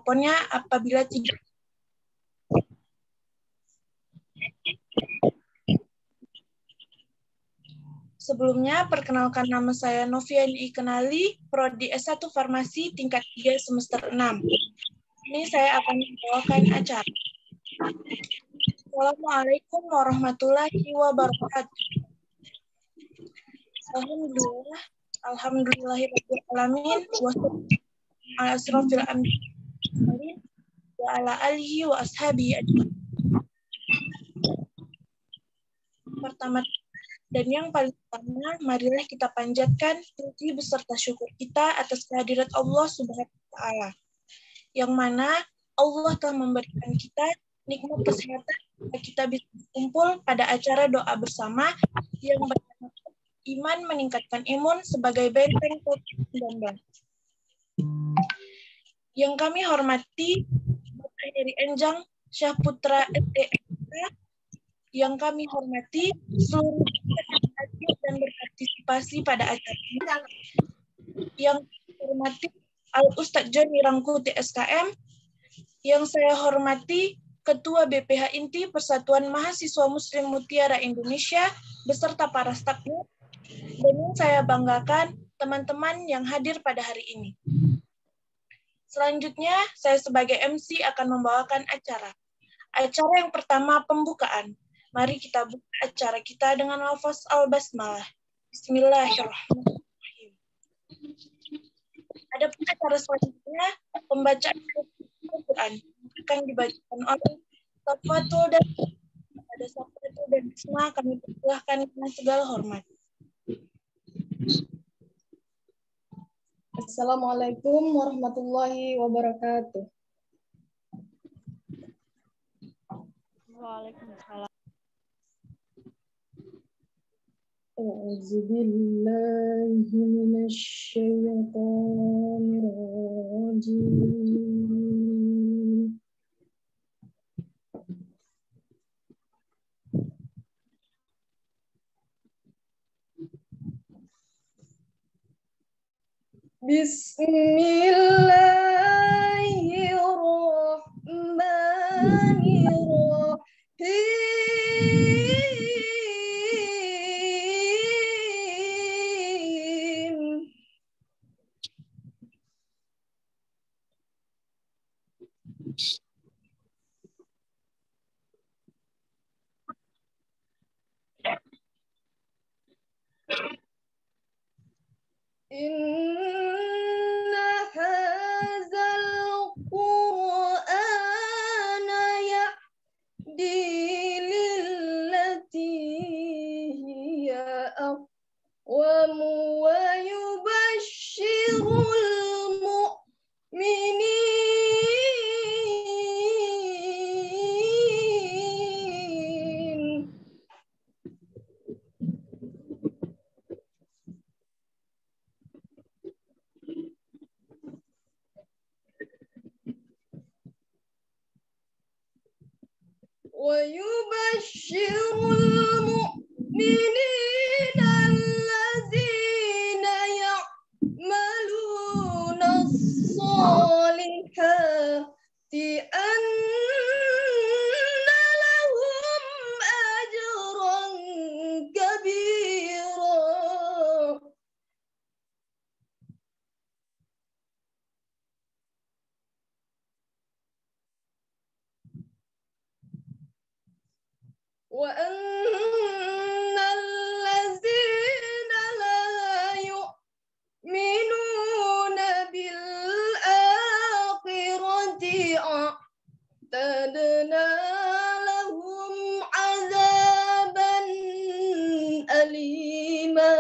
mikrofonnya apabila tidak. Sebelumnya, perkenalkan nama saya Noviani Ikenali, Prodi S1 Farmasi tingkat 3 semester 6. Ini saya akan membawakan acara. Assalamualaikum warahmatullahi wabarakatuh. Alhamdulillah, alhamdulillahirabbil alamin, wa asrofil anbiya'i wa ala alihi wa ashabihi ajmain. Pertama dan yang paling utama, marilah kita panjatkan puji beserta syukur kita atas kehadirat Allah Subhanahu wa Ta'ala, yang mana Allah telah memberikan kita nikmat kesehatan supaya kita bisa berkumpul pada acara doa bersama yang bertema iman meningkatkan imun sebagai benteng COVID-19. Yang kami hormati Bapak Heri Enjang Syahputra SDMK, yang kami hormati seluruh yang hadir dan berpartisipasi pada acara ini, yang kami hormati Al-Ustadz Joni Rangkuti SKM, yang saya hormati Ketua BPH Inti Persatuan Mahasiswa Muslim Mutiara Indonesia beserta para stafnya, dan yang saya banggakan teman-teman yang hadir pada hari ini. Selanjutnya, saya sebagai MC akan membawakan acara. Acara yang pertama, pembukaan. Mari kita buka acara kita dengan lafaz al-basmalah. Bismillahirrahmanirrahim. Adapun acara selanjutnya, pembacaan Al-Quran akan dibacakan oleh Safatul dan pada Safatul dan Bisma kami persilahkan dengan segala hormat. Assalamualaikum warahmatullahi wabarakatuh. Waalaikumsalam. A'udzubillahi minasyaitonir rajim. Bismillahirrahmanirrahim. Inna hadzal Qur'ana yahdi lillati hiya aqwam wa yubashshirul mu'minin ويبشر المؤمنين الذين يعملون الصالحات أن لهم أجرا كبيرا وأن الذين لا يؤمنون بالآخرة أعتدنا لهم عذابا أليما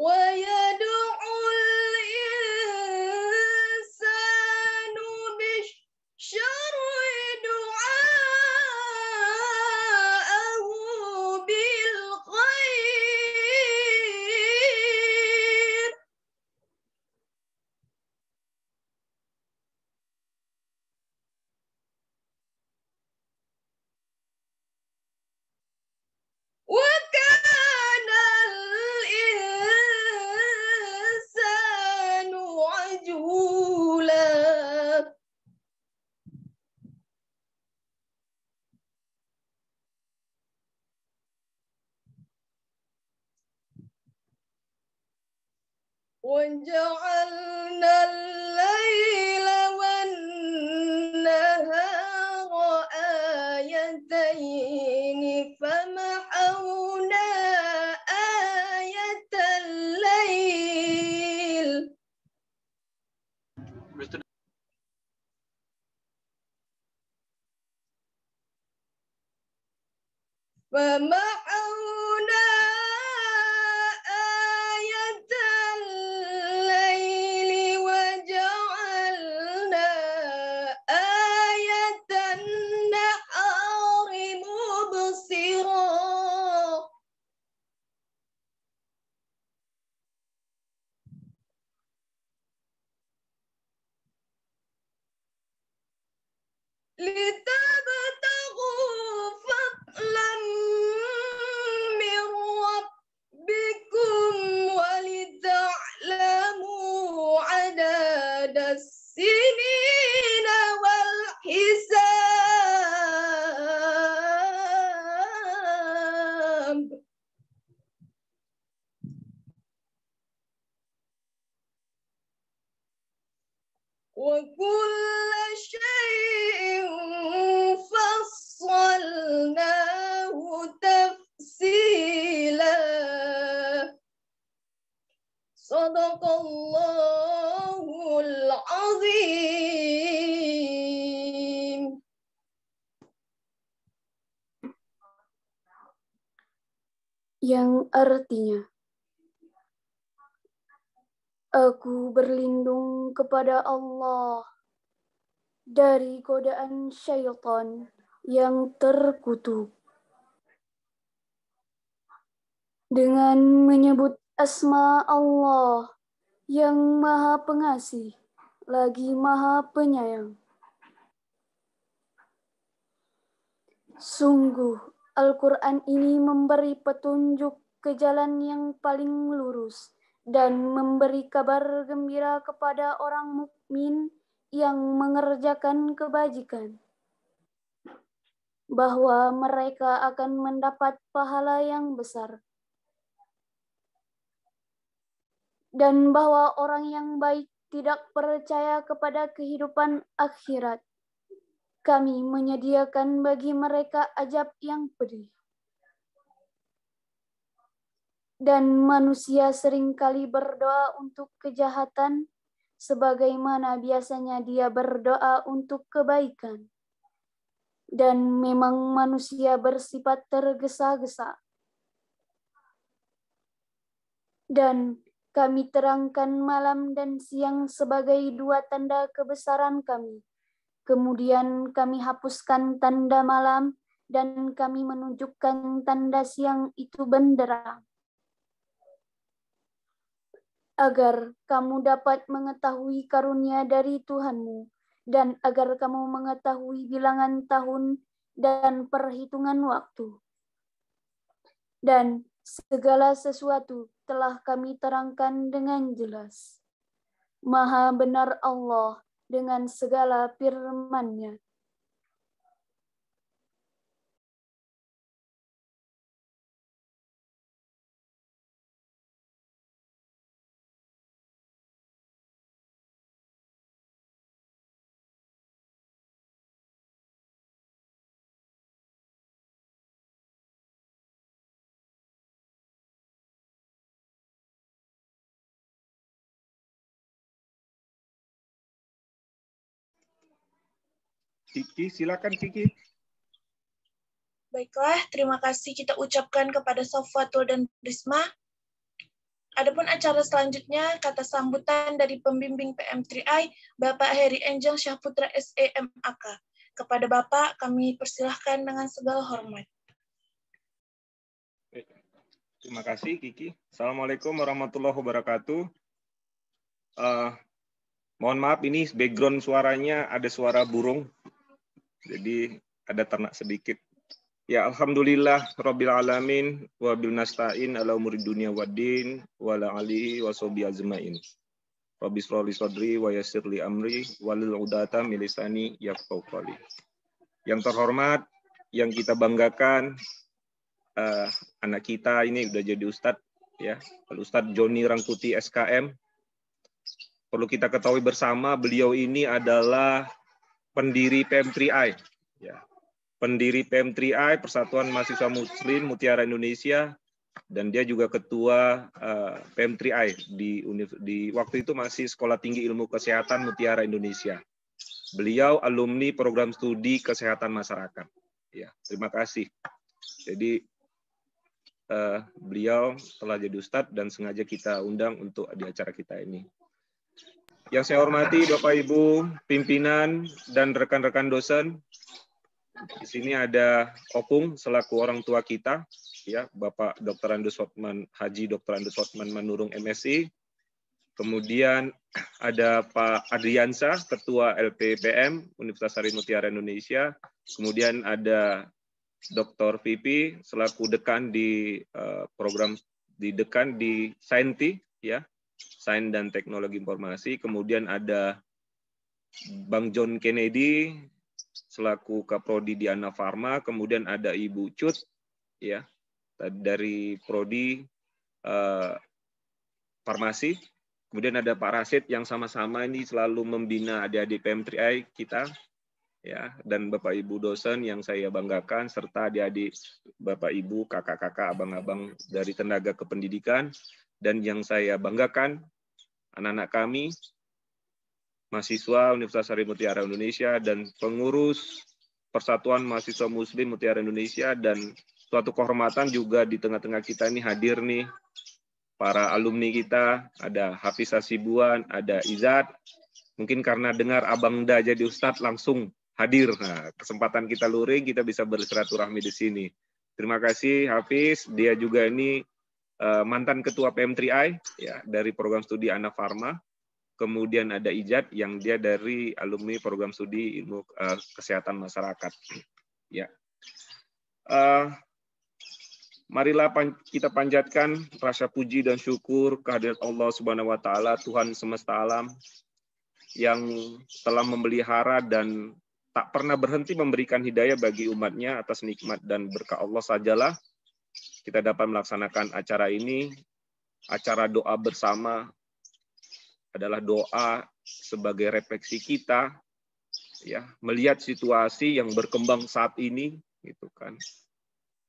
ويدعو الإنسان بالشر دعاءه بالخير وجعلنا الليل والنهار آيتين فمحونا آية الليل فمحونا آية الليل وجعلنا آية النهار مبصرا لتبتغوا فضلا من ربكم ولتعلموا عدد السنين والحساب وكل شيء فصلناه تفصيلا صدق الله العظيم. Yang artinya, aku berlindung kepada Allah dari godaan syaitan yang terkutuk. Dengan menyebut asma Allah yang Maha Pengasih, lagi Maha Penyayang. Sungguh, Al-Quran ini memberi petunjuk ke jalan yang paling lurus dan memberi kabar gembira kepada orang mukmin yang mengerjakan kebajikan, bahwa mereka akan mendapat pahala yang besar, dan bahwa orang yang baik tidak percaya kepada kehidupan akhirat. Kami menyediakan bagi mereka azab yang pedih. Dan manusia seringkali berdoa untuk kejahatan, sebagaimana biasanya dia berdoa untuk kebaikan. Dan memang manusia bersifat tergesa-gesa. Dan kami terangkan malam dan siang sebagai dua tanda kebesaran kami. Kemudian kami hapuskan tanda malam dan kami menunjukkan tanda siang itu benderang. Agar kamu dapat mengetahui karunia dari Tuhanmu dan agar kamu mengetahui bilangan tahun dan perhitungan waktu. Dan segala sesuatu telah kami terangkan dengan jelas. Maha benar Allah dengan segala firman-Nya. Kiki, silakan Kiki. Baiklah, terima kasih kita ucapkan kepada Safatul dan Risma. Adapun acara selanjutnya, kata sambutan dari pembimbing PM3I, Bapak Heri Enjang Syahputra SEMAK. Kepada Bapak, kami persilahkan dengan segala hormat. Terima kasih Kiki. Assalamualaikum warahmatullahi wabarakatuh. Mohon maaf, ini background suaranya ada suara burung. Jadi ada ternak sedikit. Ya alhamdulillah rabbil alamin wa bil nasta'in ala umuri dunya waddin wa ala alihi wa sahbihi ajmain. Rabbi shrah li sadri wa yassir li amri walil 'uqdatam min lisani yafqahu qawli. Yang terhormat, yang kita banggakan, anak kita ini udah jadi ustadz ya, Ustadz Joni Rangkuti SKM perlu kita ketahui bersama, beliau ini adalah pendiri PM3I. Ya. Pendiri PM3I, Persatuan Mahasiswa Muslim Mutiara Indonesia, dan dia juga ketua PM3I di waktu itu masih Sekolah Tinggi Ilmu Kesehatan Mutiara Indonesia. Beliau alumni program studi kesehatan masyarakat. Ya, terima kasih. Jadi beliau telah jadi Ustadz dan sengaja kita undang untuk di acara kita ini. Yang saya hormati Bapak Ibu pimpinan dan rekan-rekan dosen. Di sini ada Opung selaku orang tua kita, ya, Bapak Dr. Andus Hotman, Haji Dr. Andus Hotman Manurung MSI. Kemudian ada Pak Adriansa, Ketua LPPM Universitas Sari Mutiara Indonesia. Kemudian ada Dr. Vivi selaku dekan di program dekan di Sainti, ya, Sains dan Teknologi Informasi. Kemudian ada Bang John Kennedy selaku Kaprodi di Ana Farma. Kemudian ada Ibu Cut, ya, dari Prodi Farmasi. Kemudian ada Pak Rasid yang sama-sama ini selalu membina adik-adik PM3I kita, ya, dan Bapak Ibu dosen yang saya banggakan, serta adik-adik Bapak Ibu, kakak-kakak, abang-abang dari tenaga kependidikan, dan yang saya banggakan, anak-anak kami, mahasiswa Universitas Sari Mutiara Indonesia, dan pengurus Persatuan Mahasiswa Muslim Mutiara Indonesia, dan suatu kehormatan juga di tengah-tengah kita ini hadir nih, para alumni kita, ada Hafiz Hasibuan, ada Izat, mungkin karena dengar Abang Da jadi Ustadz langsung hadir. Nah, kesempatan kita luring, kita bisa bersilaturahmi di sini. Terima kasih Hafiz, dia juga ini mantan ketua PM3I, ya, dari program studi Ana Farma. Kemudian ada Ijat yang dia dari alumni program studi ilmu kesehatan masyarakat. Ya. Marilah kita panjatkan rasa puji dan syukur kehadirat Allah Subhanahu wa taala, Tuhan semesta alam yang telah memelihara dan tak pernah berhenti memberikan hidayah bagi umatnya. Atas nikmat dan berkah Allah sajalah kita dapat melaksanakan acara ini. Acara doa bersama adalah doa sebagai refleksi kita, ya, melihat situasi yang berkembang saat ini, gitu kan.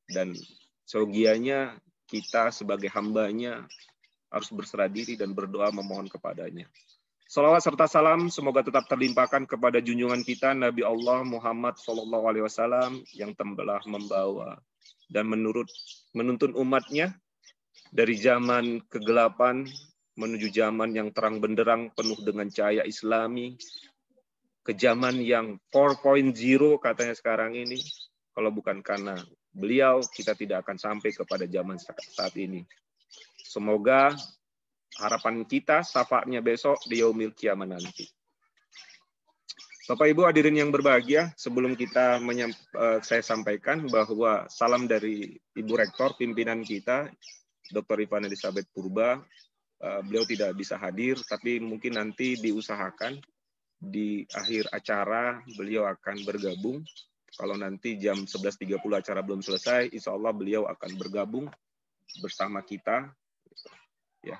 Dan seyogianya kita sebagai hambanya harus berserah diri dan berdoa memohon kepadanya. Salawat serta salam semoga tetap terlimpahkan kepada junjungan kita Nabi Allah Muhammad SAW yang telah membawa dan menuntun umatnya dari zaman kegelapan menuju zaman yang terang benderang penuh dengan cahaya Islami, ke zaman yang 4.0 katanya sekarang ini. Kalau bukan karena beliau, kita tidak akan sampai kepada zaman saat ini. Semoga harapan kita, syafaatnya besok di yaumil qiyamah nanti. Bapak Ibu hadirin yang berbahagia, sebelum saya sampaikan bahwa salam dari Ibu Rektor, pimpinan kita, Dr. Ivana Elizabeth Purba. Beliau tidak bisa hadir, tapi mungkin nanti diusahakan di akhir acara beliau akan bergabung. Kalau nanti jam 11.30 acara belum selesai, insya Allah beliau akan bergabung bersama kita. Ya.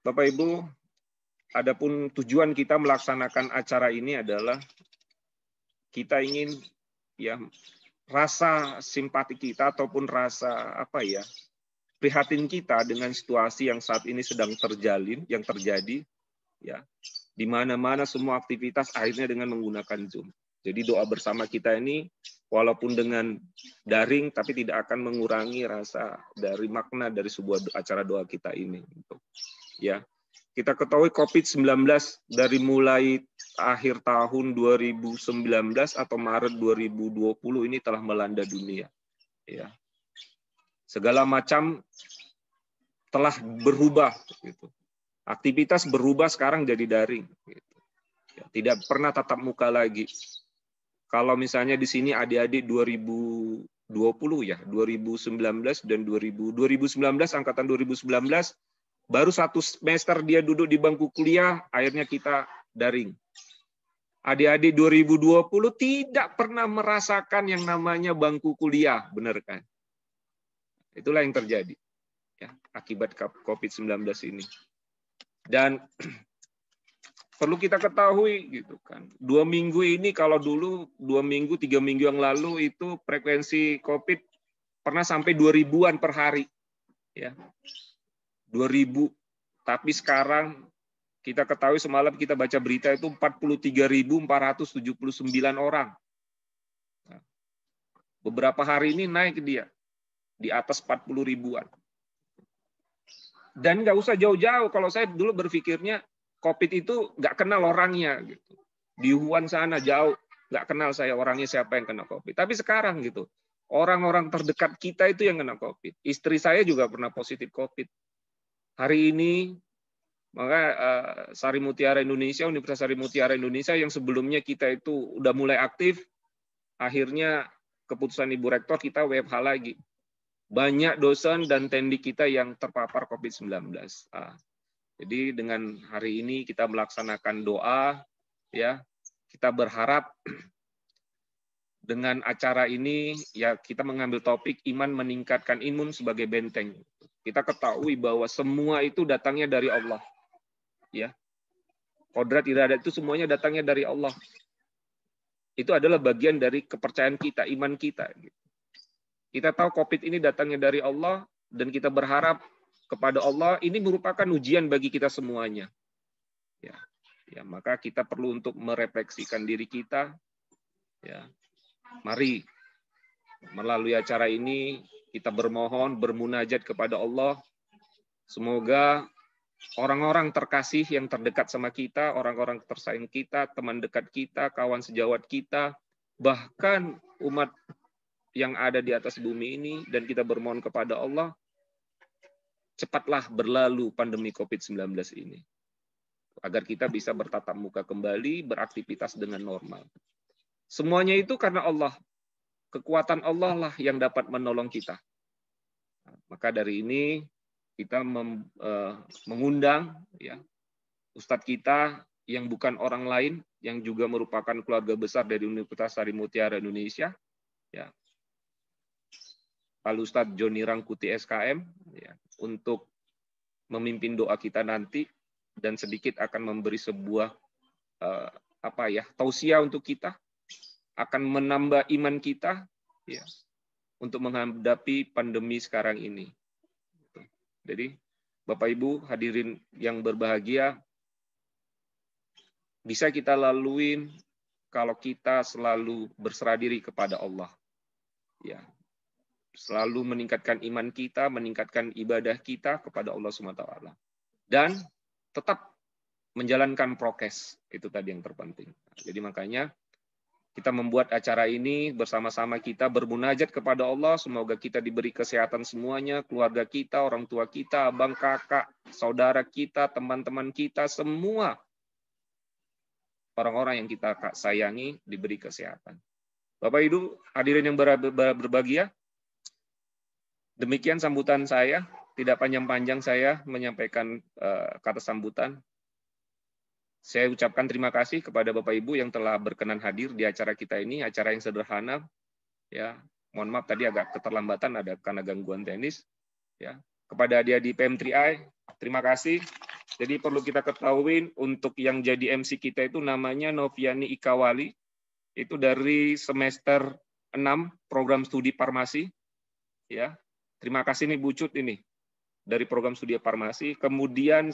Bapak Ibu, adapun tujuan kita melaksanakan acara ini adalah kita ingin, ya, rasa simpati kita ataupun rasa prihatin kita dengan situasi yang saat ini sedang terjadi, ya, di mana-mana semua aktivitas akhirnya dengan menggunakan Zoom. Jadi doa bersama kita ini walaupun dengan daring tapi tidak akan mengurangi rasa dari makna dari sebuah acara doa kita ini. Ya, kita ketahui COVID-19 dari mulai akhir tahun 2019 atau Maret 2020 ini telah melanda dunia. Ya, segala macam telah berubah. Gitu. Aktivitas berubah sekarang jadi daring. Gitu. Ya, tidak pernah tatap muka lagi. Kalau misalnya di sini adik-adik 2020 ya, 2019 dan 2019 angkatan 2019 baru 1 semester dia duduk di bangku kuliah, akhirnya kita daring. Adik-adik 2020 tidak pernah merasakan yang namanya bangku kuliah, benar kan? Itulah yang terjadi ya, akibat COVID-19 ini. Dan perlu kita ketahui gitu kan, 2 minggu ini kalau dulu 2 minggu 3 minggu yang lalu itu frekuensi COVID pernah sampai 2000-an per hari, ya 2000. Tapi sekarang kita ketahui semalam kita baca berita itu 43.479 orang. Nah, beberapa hari ini naik dia di atas 40 ribuan. Dan nggak usah jauh-jauh. Kalau saya dulu berpikirnya COVID itu nggak kenal orangnya gitu. Di Wuhan sana jauh, nggak kenal saya orangnya siapa yang kena COVID. Tapi sekarang gitu, orang-orang terdekat kita itu yang kena COVID. Istri saya juga pernah positif COVID. Hari ini, maka Sari Mutiara Indonesia, Universitas Sari Mutiara Indonesia yang sebelumnya kita itu udah mulai aktif, akhirnya keputusan Ibu Rektor kita WFH lagi. Banyak dosen dan tendik kita yang terpapar COVID-19. Jadi dengan hari ini kita melaksanakan doa, ya kita berharap dengan acara ini ya kita mengambil topik iman meningkatkan imun sebagai benteng. Kita ketahui bahwa semua itu datangnya dari Allah, ya kodrat iradat itu semuanya datangnya dari Allah. Itu adalah bagian dari kepercayaan kita, iman kita. Kita tahu COVID ini datangnya dari Allah dan kita berharap kepada Allah. Ini merupakan ujian bagi kita semuanya. Ya, maka kita perlu untuk merefleksikan diri kita. Ya, mari melalui acara ini kita bermohon, bermunajat kepada Allah. Semoga orang-orang terkasih yang terdekat sama kita, orang-orang tersayang kita, teman dekat kita, kawan sejawat kita, bahkan umat yang ada di atas bumi ini, dan kita bermohon kepada Allah, cepatlah berlalu pandemi COVID-19 ini. Agar kita bisa bertatap muka kembali, beraktivitas dengan normal. Semuanya itu karena Allah. Kekuatan Allah lah yang dapat menolong kita. Maka dari ini, kita mengundang ya Ustadz kita yang bukan orang lain, yang juga merupakan keluarga besar dari Universitas Sari Mutiara Indonesia, ya Pak Ustadz Joni Rangkuti SKM, ya, untuk memimpin doa kita nanti dan sedikit akan memberi sebuah tausiah untuk kita, akan menambah iman kita, ya, untuk menghadapi pandemi sekarang ini. Jadi Bapak Ibu hadirin yang berbahagia, bisa kita laluin kalau kita selalu berserah diri kepada Allah. Ya. Selalu meningkatkan iman kita, meningkatkan ibadah kita kepada Allah SWT. Dan tetap menjalankan prokes. Itu tadi yang terpenting. Jadi makanya kita membuat acara ini bersama-sama kita bermunajat kepada Allah. Semoga kita diberi kesehatan semuanya, keluarga kita, orang tua kita, abang, kakak, saudara kita, teman-teman kita, semua orang-orang yang kita sayangi diberi kesehatan. Bapak Ibu hadirin yang berbahagia, demikian sambutan saya, tidak panjang-panjang saya menyampaikan kata sambutan. Saya ucapkan terima kasih kepada Bapak Ibu yang telah berkenan hadir di acara kita ini, acara yang sederhana. Ya, mohon maaf tadi agak keterlambatan ada karena gangguan teknis. Ya, kepada adik-adik PM3I, terima kasih. Jadi perlu kita ketahui untuk yang jadi MC kita itu namanya Noviani Ikawali, itu dari semester 6 program studi farmasi. Ya. Terima kasih nih Bu Cut ini dari program studi farmasi. Kemudian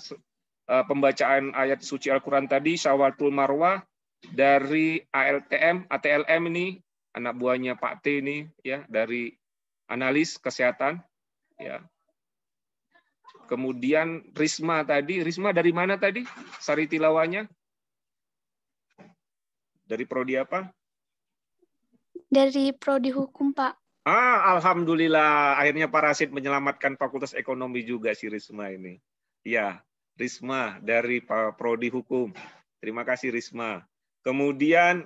pembacaan ayat suci Al-Quran tadi, Syawatul Marwah dari ATLM ini, anak buahnya Pak T ini, ya dari analis kesehatan. Ya. Kemudian Risma tadi, Risma dari mana tadi? Sari tilawahnya? Dari prodi apa? Dari prodi hukum, Pak. Alhamdulillah, akhirnya Pak Rasid menyelamatkan Fakultas Ekonomi juga si Risma ini. Ya, Risma dari Prodi Hukum. Terima kasih Risma. Kemudian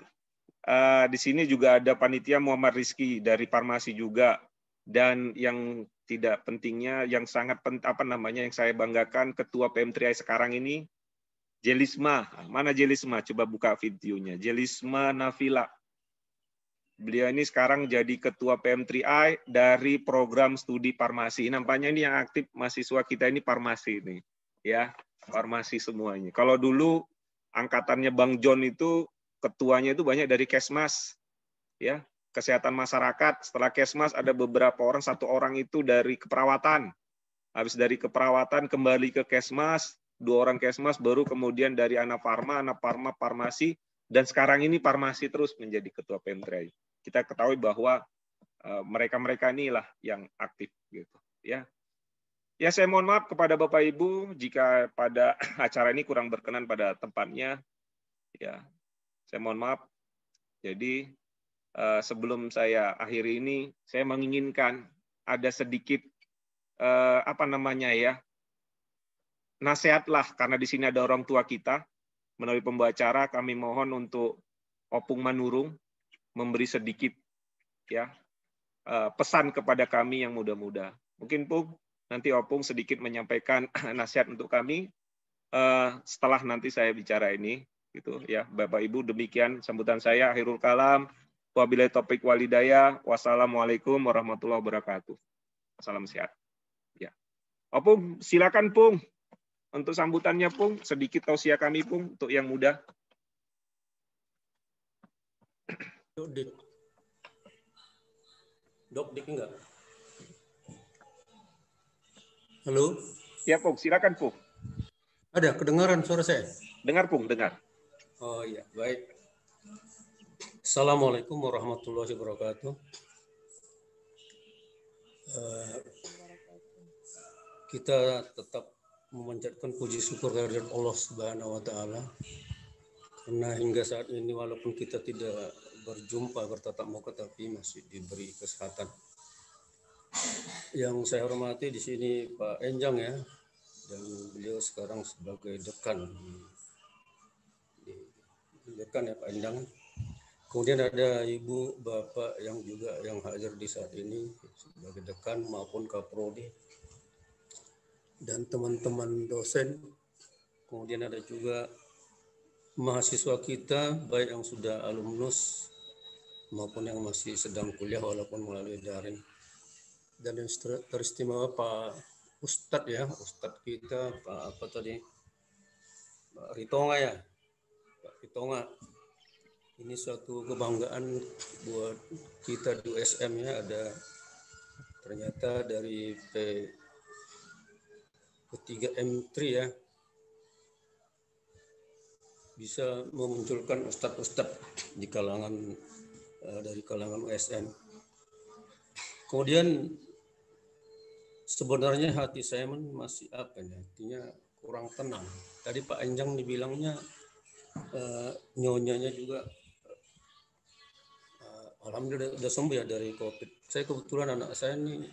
di sini juga ada panitia Muhammad Rizky dari Farmasi juga. Dan yang tidak pentingnya, yang sangat yang saya banggakan, Ketua PM3I sekarang ini, Jelisma. Mana Jelisma? Coba buka videonya. Jelisma Nafila. Beliau ini sekarang jadi ketua PM3I dari program studi farmasi. Nampaknya ini yang aktif mahasiswa kita ini farmasi ini, ya. farmasi semuanya. Kalau dulu angkatannya Bang John itu ketuanya itu banyak dari Kesmas, ya, kesehatan masyarakat. Setelah Kesmas ada beberapa orang, 1 orang itu dari keperawatan. Habis dari keperawatan kembali ke Kesmas, 2 orang Kesmas, baru kemudian dari anak farma farmasi, dan sekarang ini farmasi terus menjadi ketua Pemdra. Kita ketahui bahwa mereka-mereka inilah yang aktif gitu, ya. Ya, saya mohon maaf kepada Bapak Ibu jika pada acara ini kurang berkenan pada tempatnya. Ya, saya mohon maaf. Jadi sebelum saya akhiri ini, saya menginginkan ada sedikit nasihatlah, karena di sini ada orang tua kita. Melalui pembacara kami mohon untuk Opung Manurung memberi sedikit ya pesan kepada kami yang muda-muda. Mungkin Pung, nanti Opung sedikit menyampaikan nasihat untuk kami setelah nanti saya bicara ini, gitu ya. Bapak Ibu, demikian sambutan saya. Akhirul kalam. Wabillahi taufiq walhidayah. Wassalamualaikum warahmatullahi wabarakatuh. Salam sehat. Ya. Opung, silakan Pung untuk sambutannya Pung. Sedikit tausiah kami Pung untuk yang muda. Dok, Dik enggak? Halo? Ya, Pung, silakan, Pung. Ada kedengaran suara saya? Dengar, Pung, dengar. Oh iya, baik. Assalamualaikum warahmatullahi wabarakatuh. Kita tetap memanjatkan puji syukur kehadirat Allah Subhanahu wa taala. Karena hingga saat ini walaupun kita tidak berjumpa bertatap muka tapi masih diberi kesehatan. Yang saya hormati di sini Pak Enjang ya, dan beliau sekarang sebagai dekan dekan ya Pak Enjang. Kemudian ada Ibu Bapak yang juga yang hadir di saat ini sebagai dekan maupun Kaprodi dan teman-teman dosen. Kemudian ada juga mahasiswa kita baik yang sudah alumnus maupun yang masih sedang kuliah walaupun melalui daring. Dan yang teristimewa Pak Ustadz ya, Ustadz kita Pak apa tadi, Pak Ritonga ya, Pak Ritonga. Ini suatu kebanggaan buat kita di USM ya, ada ternyata dari P3M3 ya, bisa memunculkan ustadz-ustadz di kalangan dari kalangan USM. Kemudian sebenarnya hati saya masih apa ya, artinya kurang tenang. Tadi Pak Enjang dibilangnya nyonyanya juga alhamdulillah udah sembuh ya dari COVID. Saya kebetulan anak saya ini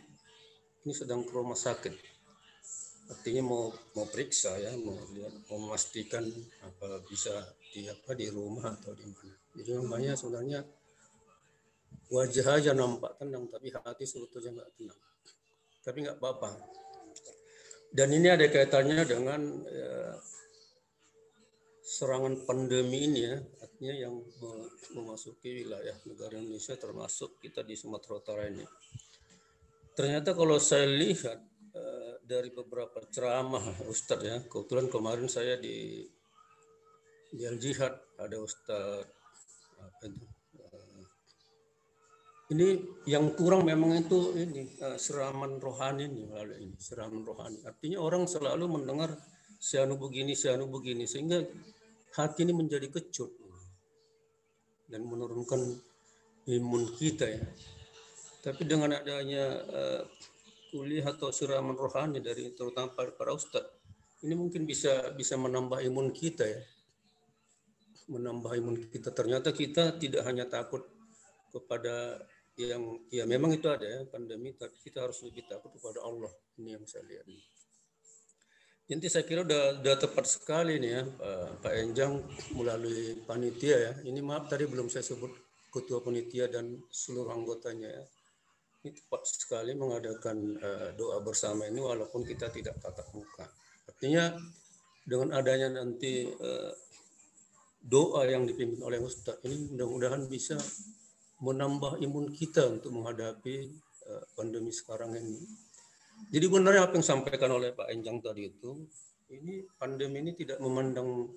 sedang ke rumah sakit. Artinya mau periksa ya, mau lihat, mau memastikan apa bisa di rumah atau di mana. Jadi namanya sebenarnya wajah aja nampak tenang, tapi hati sebetulnya nggak tenang. Tapi nggak apa-apa. Dan ini ada kaitannya dengan serangan pandemi ini ya, artinya yang memasuki wilayah negara Indonesia termasuk kita di Sumatera Utara ini. Ternyata kalau saya lihat dari beberapa ceramah Ustadz ya, kebetulan kemarin saya di Al-Jihad ada Ustadz apa itu, ini yang kurang memang itu ini siraman rohani ini, siraman rohani. Artinya orang selalu mendengar sianu begini, sehingga hati ini menjadi kecut dan menurunkan imun kita ya. Tapi dengan adanya kuliah atau siraman rohani dari terutama para ustadz, ini mungkin bisa menambah imun kita ya, menambah imun kita. Ternyata kita tidak hanya takut kepada yang ya memang itu ada ya pandemi, tapi kita harus lebih takut kepada Allah. Ini yang saya lihat. Nanti saya kira udah tepat sekali nih ya Pak Enjang melalui panitia ya. Ini maaf tadi belum saya sebut ketua panitia dan seluruh anggotanya ya. Ini tepat sekali mengadakan doa bersama ini walaupun kita tidak tatap muka. Artinya dengan adanya nanti doa yang dipimpin oleh Ustadz ini mudah-mudahan bisa menambah imun kita untuk menghadapi pandemi sekarang ini. Jadi benar apa yang disampaikan oleh Pak Enjang tadi itu ini pandemi ini tidak memandang,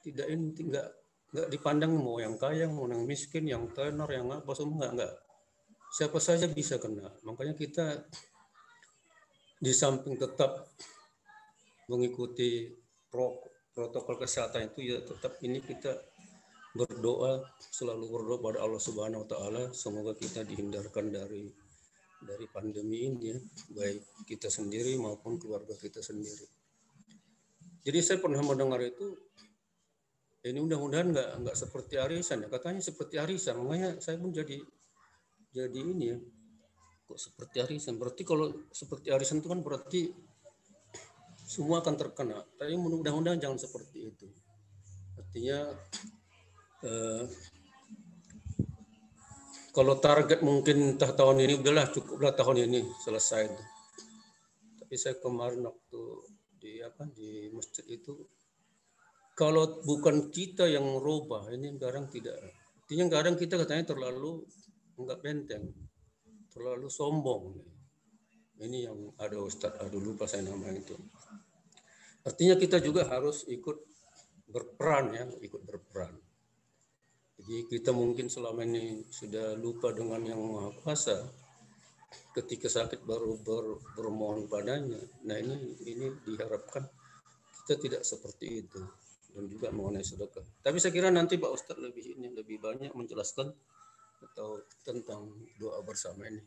nggak dipandang mau yang kaya, mau yang miskin, yang tenar, yang apa semua nggak. Siapa saja bisa kena. Makanya kita di samping tetap mengikuti protokol kesehatan itu, ya tetap ini kita berdoa, selalu berdoa pada Allah Subhanahu wa taala semoga kita dihindarkan dari pandemi ini, ya, baik kita sendiri maupun keluarga kita sendiri. Jadi saya pernah mendengar itu, ini mudah-mudahan nggak seperti arisan ya, katanya seperti arisan, makanya saya pun jadi ini ya, kok seperti arisan, berarti kalau seperti arisan itu kan berarti semua akan terkena, tapi mudah-mudahan jangan seperti itu. Artinya kalau target mungkin entah tahun ini udahlah cukuplah tahun ini selesai. Tapi saya kemarin waktu di masjid itu, kalau bukan kita yang merubah ini kadang tidak. Artinya kadang kita katanya terlalu enggak benteng, terlalu sombong. Ini yang ada Ustadz, lupa saya nama itu. Artinya kita juga harus ikut berperan ya, ikut berperan. Jadi kita mungkin selama ini sudah lupa dengan Yang Maha Kuasa. Ketika sakit baru bermohon padanya. Nah ini diharapkan kita tidak seperti itu, dan juga mengenai sedekah. Tapi saya kira nanti Pak Ustadz lebih banyak menjelaskan atau tentang doa bersama ini.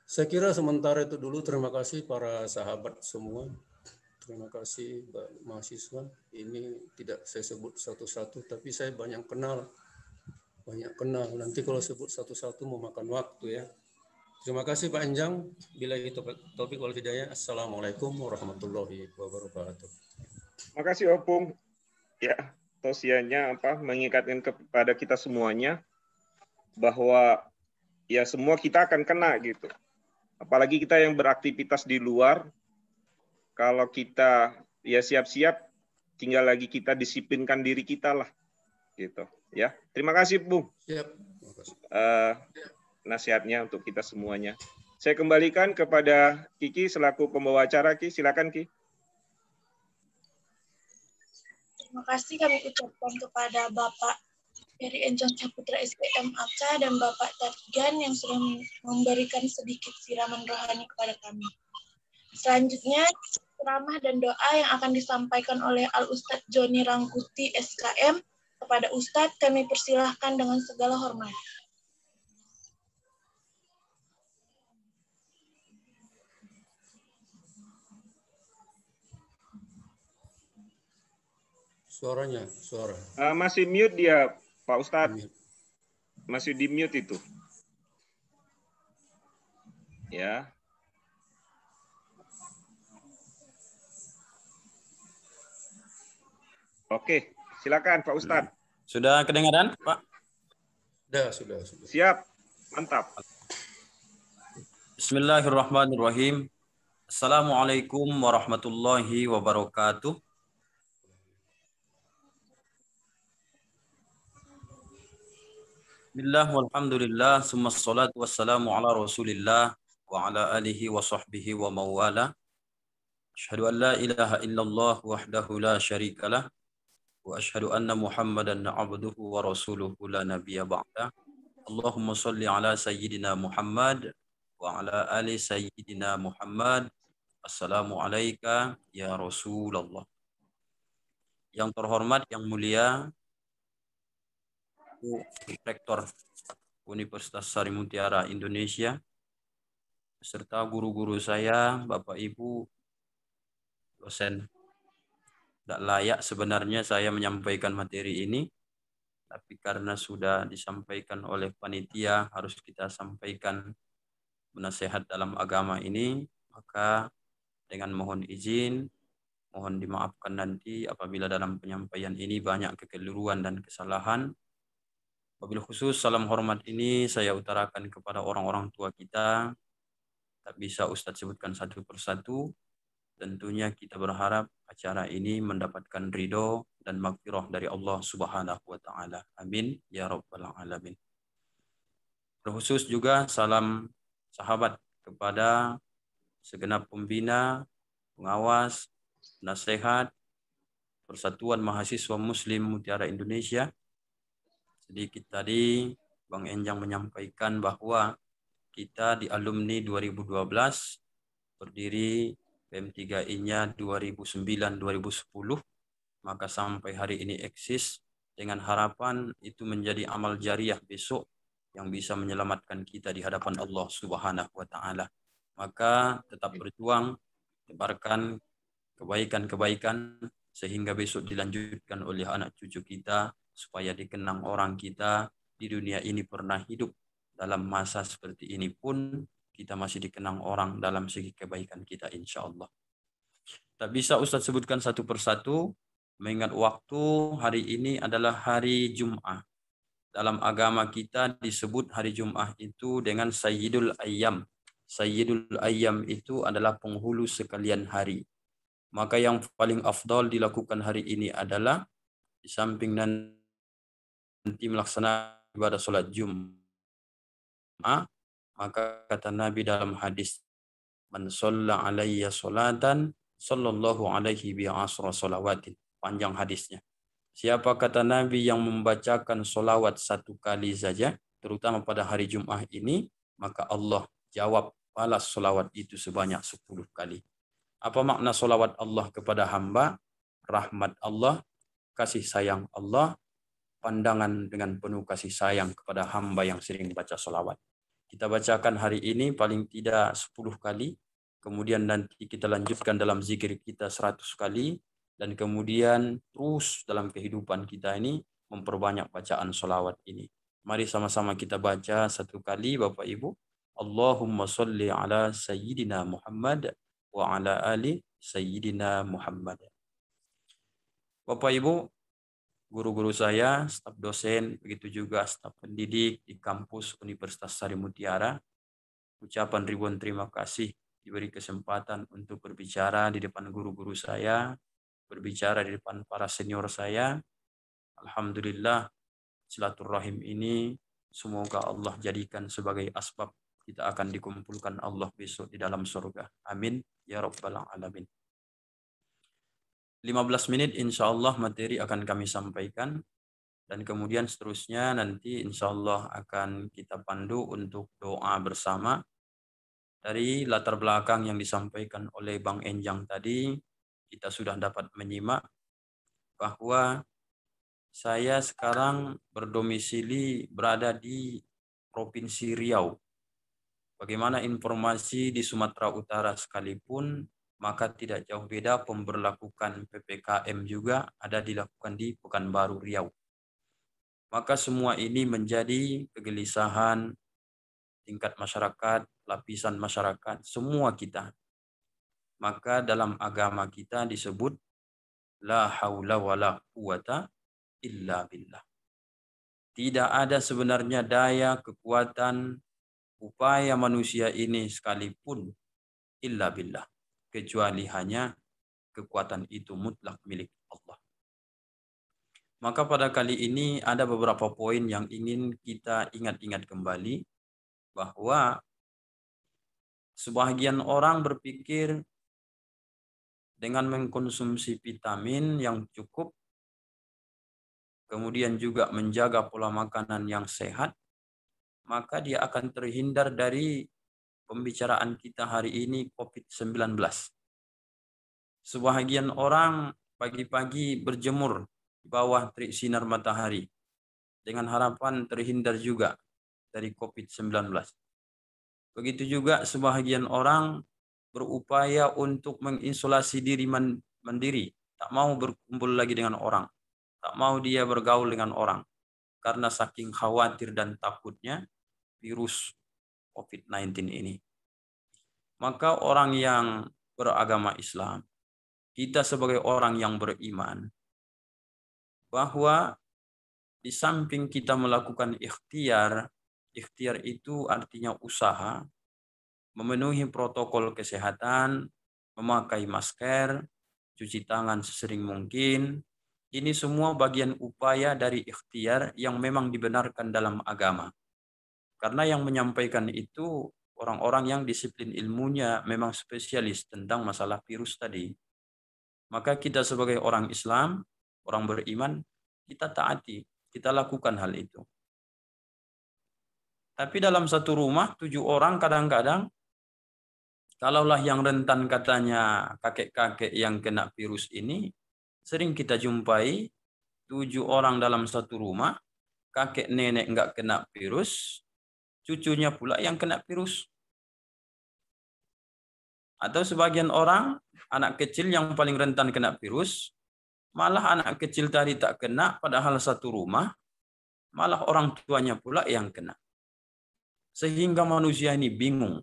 Saya kira sementara itu dulu. Terima kasih para sahabat semua. Terima kasih Pak mahasiswa. Ini tidak saya sebut satu-satu, tapi saya banyak kenal. Nanti kalau sebut satu-satu mau makan waktu ya. Terima kasih Pak Enjang. Bila itu topik wal hidayah. Assalamualaikum warahmatullahi wabarakatuh. Terima kasih Opung. Ya, tausiahnya mengingatkan kepada kita semuanya bahwa ya semua kita akan kena gitu. Apalagi kita yang beraktivitas di luar, kalau kita ya siap-siap, tinggal lagi kita disiplinkan diri kita lah gitu. Ya, terima kasih Bung. Siap. Nasihatnya untuk kita semuanya. Saya kembalikan kepada Kiki selaku pembawa acara. Ki, silakan Ki. Terima kasih kami ucapkan kepada Bapak Heri Enjang Syaputra SPM AK dan Bapak Targan yang sudah memberikan sedikit siraman rohani kepada kami. Selanjutnya, ceramah dan doa yang akan disampaikan oleh Al-Ustadz Joni Rangkuti SKM. Kepada Ustadz kami persilahkan dengan segala hormat. Suara. Masih mute dia, Pak Ustadz. Masih di mute itu. Ya. Oke, silakan Pak Ustadz. Sudah kedengaran, Pak? Sudah. Siap, mantap. Bismillahirrahmanirrahim. Assalamualaikum warahmatullahi wabarakatuh. Bismillah walhamdulillah, summa salatu wassalamu ala rasulillah wa ala alihi wa sahbihi wa mawala. Asyhadu an la ilaha illallah wahdahu la syarikalah. Wa asyhadu anna Muhammadan abduhu wa rasuluhu la nabiyya ba'da. Allahumma shalli ala sayyidina Muhammad wa ala ali sayyidina Muhammad. Assalamu alayka ya Rasulullah. Yang terhormat, yang mulia Rektor Universitas Sari Mutiara Indonesia beserta guru-guru saya, Bapak Ibu dosen. Tidak layak sebenarnya saya menyampaikan materi ini, tapi karena sudah disampaikan oleh panitia harus kita sampaikan nasihat dalam agama ini, maka dengan mohon izin, mohon dimaafkan nanti apabila dalam penyampaian ini banyak kekeliruan dan kesalahan. Wabil khusus salam hormat ini saya utarakan kepada orang-orang tua kita, tak bisa Ustadz sebutkan satu persatu. Tentunya kita berharap acara ini mendapatkan ridho dan maghfirah dari Allah Subhanahu wa taala. Amin ya rabbal alamin. Terkhusus juga salam sahabat kepada segenap pembina, pengawas Nasihat Persatuan Mahasiswa Muslim Mutiara Indonesia. Sedikit tadi Bang Enjang menyampaikan bahwa kita di alumni 2012 berdiri PM3I-nya 2009-2010, maka sampai hari ini eksis dengan harapan itu menjadi amal jariah besok yang bisa menyelamatkan kita di hadapan Allah Subhanahu wa taala. Maka tetap berjuang, tebarkan kebaikan-kebaikan sehingga besok dilanjutkan oleh anak cucu kita supaya dikenang orang kita di dunia ini pernah hidup dalam masa seperti ini pun kita masih dikenang orang dalam segi kebaikan kita insya Allah. Tak bisa Ustadz sebutkan satu persatu, mengingat waktu hari ini adalah hari Jum'ah. Dalam agama kita disebut hari Jum'ah itu dengan Sayyidul Ayyam. Sayyidul Ayyam itu adalah penghulu sekalian hari. Maka yang paling afdal dilakukan hari ini adalah di samping nanti melaksanakan ibadah sholat Jum'ah, maka kata Nabi dalam hadis, man shalla alayya sholatan sallallahu alaihi bi asra sholawatin. Panjang hadisnya. Siapa kata Nabi yang membacakan solawat satu kali saja, terutama pada hari Jum'ah ini, maka Allah jawab balas solawat itu sebanyak 10 kali. Apa makna solawat Allah kepada hamba? Rahmat Allah, kasih sayang Allah, pandangan dengan penuh kasih sayang kepada hamba yang sering baca solawat. Kita bacakan hari ini paling tidak 10 kali, kemudian nanti kita lanjutkan dalam zikir kita 100 kali, dan kemudian terus dalam kehidupan kita ini memperbanyak bacaan solawat ini. Mari sama-sama kita baca satu kali Bapak Ibu. Allahumma sholli ala Sayyidina Muhammad wa ala ali Sayyidina Muhammad. Bapak Ibu, guru-guru saya, staf dosen, begitu juga staf pendidik di kampus Universitas Sari Mutiara, ucapan ribuan terima kasih diberi kesempatan untuk berbicara di depan guru-guru saya, berbicara di depan para senior saya. Alhamdulillah, silaturahim ini semoga Allah jadikan sebagai asbab kita akan dikumpulkan Allah besok di dalam surga. Amin ya rabbal alamin. 15 menit insya Allah materi akan kami sampaikan, dan kemudian seterusnya nanti insya Allah akan kita pandu untuk doa bersama. Dari latar belakang yang disampaikan oleh Bang Enjang tadi, kita sudah dapat menyimak bahwa saya sekarang berdomisili berada di Provinsi Riau. Bagaimana informasi di Sumatera Utara sekalipun, maka tidak jauh beda pemberlakukan PPKM juga ada dilakukan di Pekanbaru Riau. Maka semua ini menjadi kegelisahan tingkat masyarakat, lapisan masyarakat, semua kita. Maka dalam agama kita disebut la haula wala quwata illa billah. Tidak ada sebenarnya daya, kekuatan, upaya manusia ini sekalipun illa billah, kecuali hanya kekuatan itu mutlak milik Allah. Maka pada kali ini ada beberapa poin yang ingin kita ingat-ingat kembali, bahwa sebagian orang berpikir dengan mengkonsumsi vitamin yang cukup, kemudian juga menjaga pola makanan yang sehat, maka dia akan terhindar dari pembicaraan kita hari ini COVID-19. Sebagian orang pagi-pagi berjemur di bawah terik sinar matahari dengan harapan terhindar juga dari COVID-19. Begitu juga sebagian orang berupaya untuk mengisolasi diri mandiri, tak mau berkumpul lagi dengan orang, tak mau dia bergaul dengan orang, karena saking khawatir dan takutnya virus COVID-19 ini. Maka orang yang beragama Islam, kita sebagai orang yang beriman, bahwa di samping kita melakukan ikhtiar itu artinya usaha, memenuhi protokol kesehatan, memakai masker, cuci tangan sesering mungkin. Ini semua bagian upaya dari ikhtiar yang memang dibenarkan dalam agama. Karena yang menyampaikan itu orang-orang yang disiplin ilmunya memang spesialis tentang masalah virus tadi. Maka kita sebagai orang Islam, orang beriman, kita taati, kita lakukan hal itu. Tapi dalam satu rumah 7 orang kadang-kadang, kalaulah yang rentan katanya kakek-kakek yang kena virus ini, sering kita jumpai 7 orang dalam satu rumah, kakek nenek nggak kena virus, cucunya pula yang kena virus. Atau sebagian orang, anak kecil yang paling rentan kena virus, malah anak kecil tadi tak kena, padahal satu rumah, malah orang tuanya pula yang kena. Sehingga manusia ini bingung,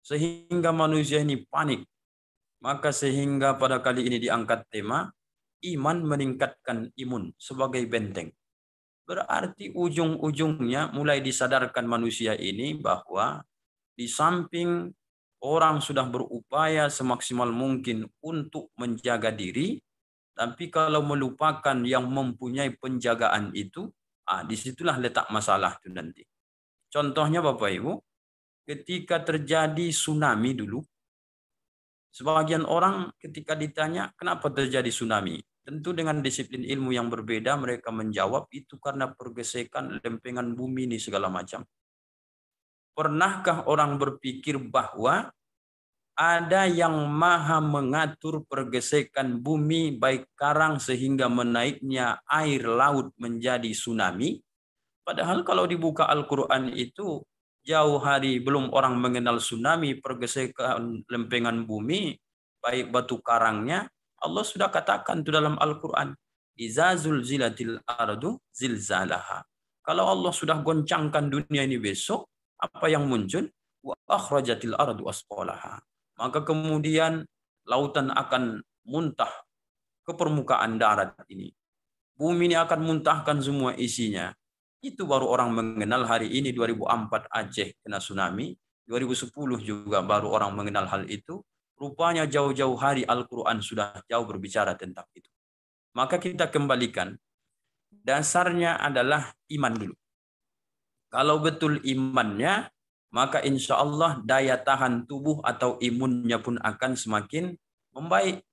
sehingga manusia ini panik. Maka sehingga pada kali ini diangkat tema, iman meningkatkan imun sebagai benteng. Berarti ujung-ujungnya mulai disadarkan manusia ini bahwa di samping orang sudah berupaya semaksimal mungkin untuk menjaga diri, tapi kalau melupakan yang mempunyai penjagaan itu, disitulah letak masalah itu nanti. Contohnya Bapak Ibu, ketika terjadi tsunami dulu, sebagian orang ketika ditanya kenapa terjadi tsunami, tentu dengan disiplin ilmu yang berbeda mereka menjawab itu karena pergesekan lempengan bumi ini segala macam. Pernahkah orang berpikir bahwa ada yang maha mengatur pergesekan bumi baik karang sehingga menaiknya air laut menjadi tsunami? Padahal kalau dibuka Al-Quran itu jauh hari belum orang mengenal tsunami, pergesekan lempengan bumi, baik batu karangnya, Allah sudah katakan itu dalam Al-Quran. Iza zulzilatil ardu zilzalaha. Kalau Allah sudah goncangkan dunia ini besok, apa yang muncul? Wa akhrajatil ardu asqalaha. Maka kemudian lautan akan muntah ke permukaan darat ini. Bumi ini akan muntahkan semua isinya. Itu baru orang mengenal hari ini 2004 Aceh kena tsunami. 2010 juga baru orang mengenal hal itu. Rupanya jauh-jauh hari Al-Quran sudah jauh berbicara tentang itu. Maka kita kembalikan. Dasarnya adalah iman dulu. Kalau betul imannya, maka insya Allah daya tahan tubuh atau imunnya pun akan semakin membaik.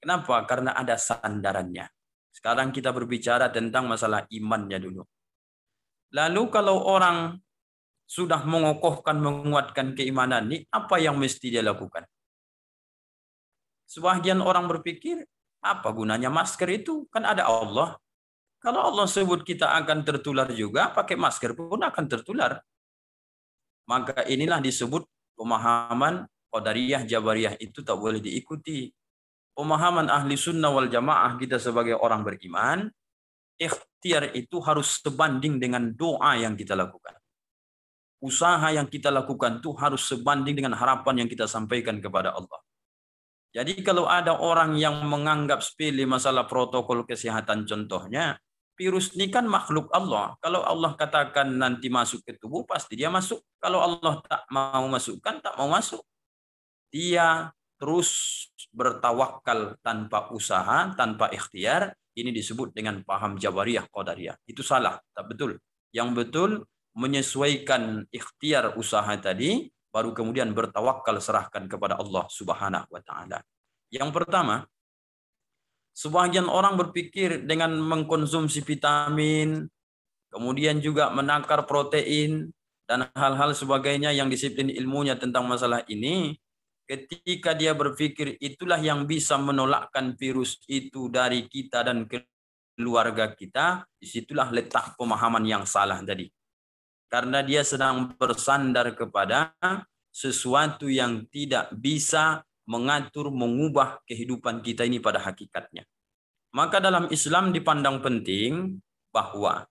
Kenapa? Karena ada sandarannya. Sekarang kita berbicara tentang masalah imannya dulu. Lalu kalau orang sudah mengokohkan, menguatkan keimanan ini, apa yang mesti dia lakukan? Sebagian orang berpikir, apa gunanya masker itu? Kan ada Allah. Kalau Allah sebut kita akan tertular juga, pakai masker pun akan tertular. Maka inilah disebut pemahaman Qadariyah, Jabariyah itu tak boleh diikuti. Pemahaman ahli sunnah wal jamaah kita sebagai orang beriman, ikhtiar itu harus sebanding dengan doa yang kita lakukan. Usaha yang kita lakukan itu harus sebanding dengan harapan yang kita sampaikan kepada Allah. Jadi kalau ada orang yang menganggap sepele masalah protokol kesehatan contohnya, virus ini kan makhluk Allah. Kalau Allah katakan nanti masuk ke tubuh, pasti dia masuk. Kalau Allah tak mau masukkan, tak mau masuk. Dia terus bertawakal tanpa usaha, tanpa ikhtiar. Ini disebut dengan paham Jabariyah, Qadariyah. Itu salah, tak betul. Yang betul, menyesuaikan ikhtiar usaha tadi, baru kemudian bertawakal serahkan kepada Allah Subhanahu wa Ta'ala. Yang pertama, sebagian orang berpikir dengan mengkonsumsi vitamin, kemudian juga menakar protein, dan hal-hal sebagainya yang disiplin ilmunya tentang masalah ini, ketika dia berpikir itulah yang bisa menolakkan virus itu dari kita dan keluarga kita, disitulah letak pemahaman yang salah tadi. Karena dia sedang bersandar kepada sesuatu yang tidak bisa mengatur, mengubah kehidupan kita ini pada hakikatnya. Maka dalam Islam dipandang penting bahwa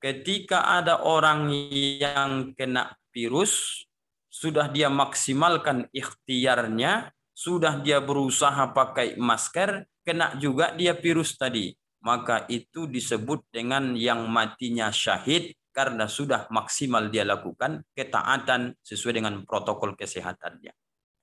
ketika ada orang yang kena virus, sudah dia maksimalkan ikhtiarnya, sudah dia berusaha pakai masker, kena juga dia virus tadi. Maka itu disebut dengan yang matinya syahid, karena sudah maksimal dia lakukan ketaatan sesuai dengan protokol kesehatannya.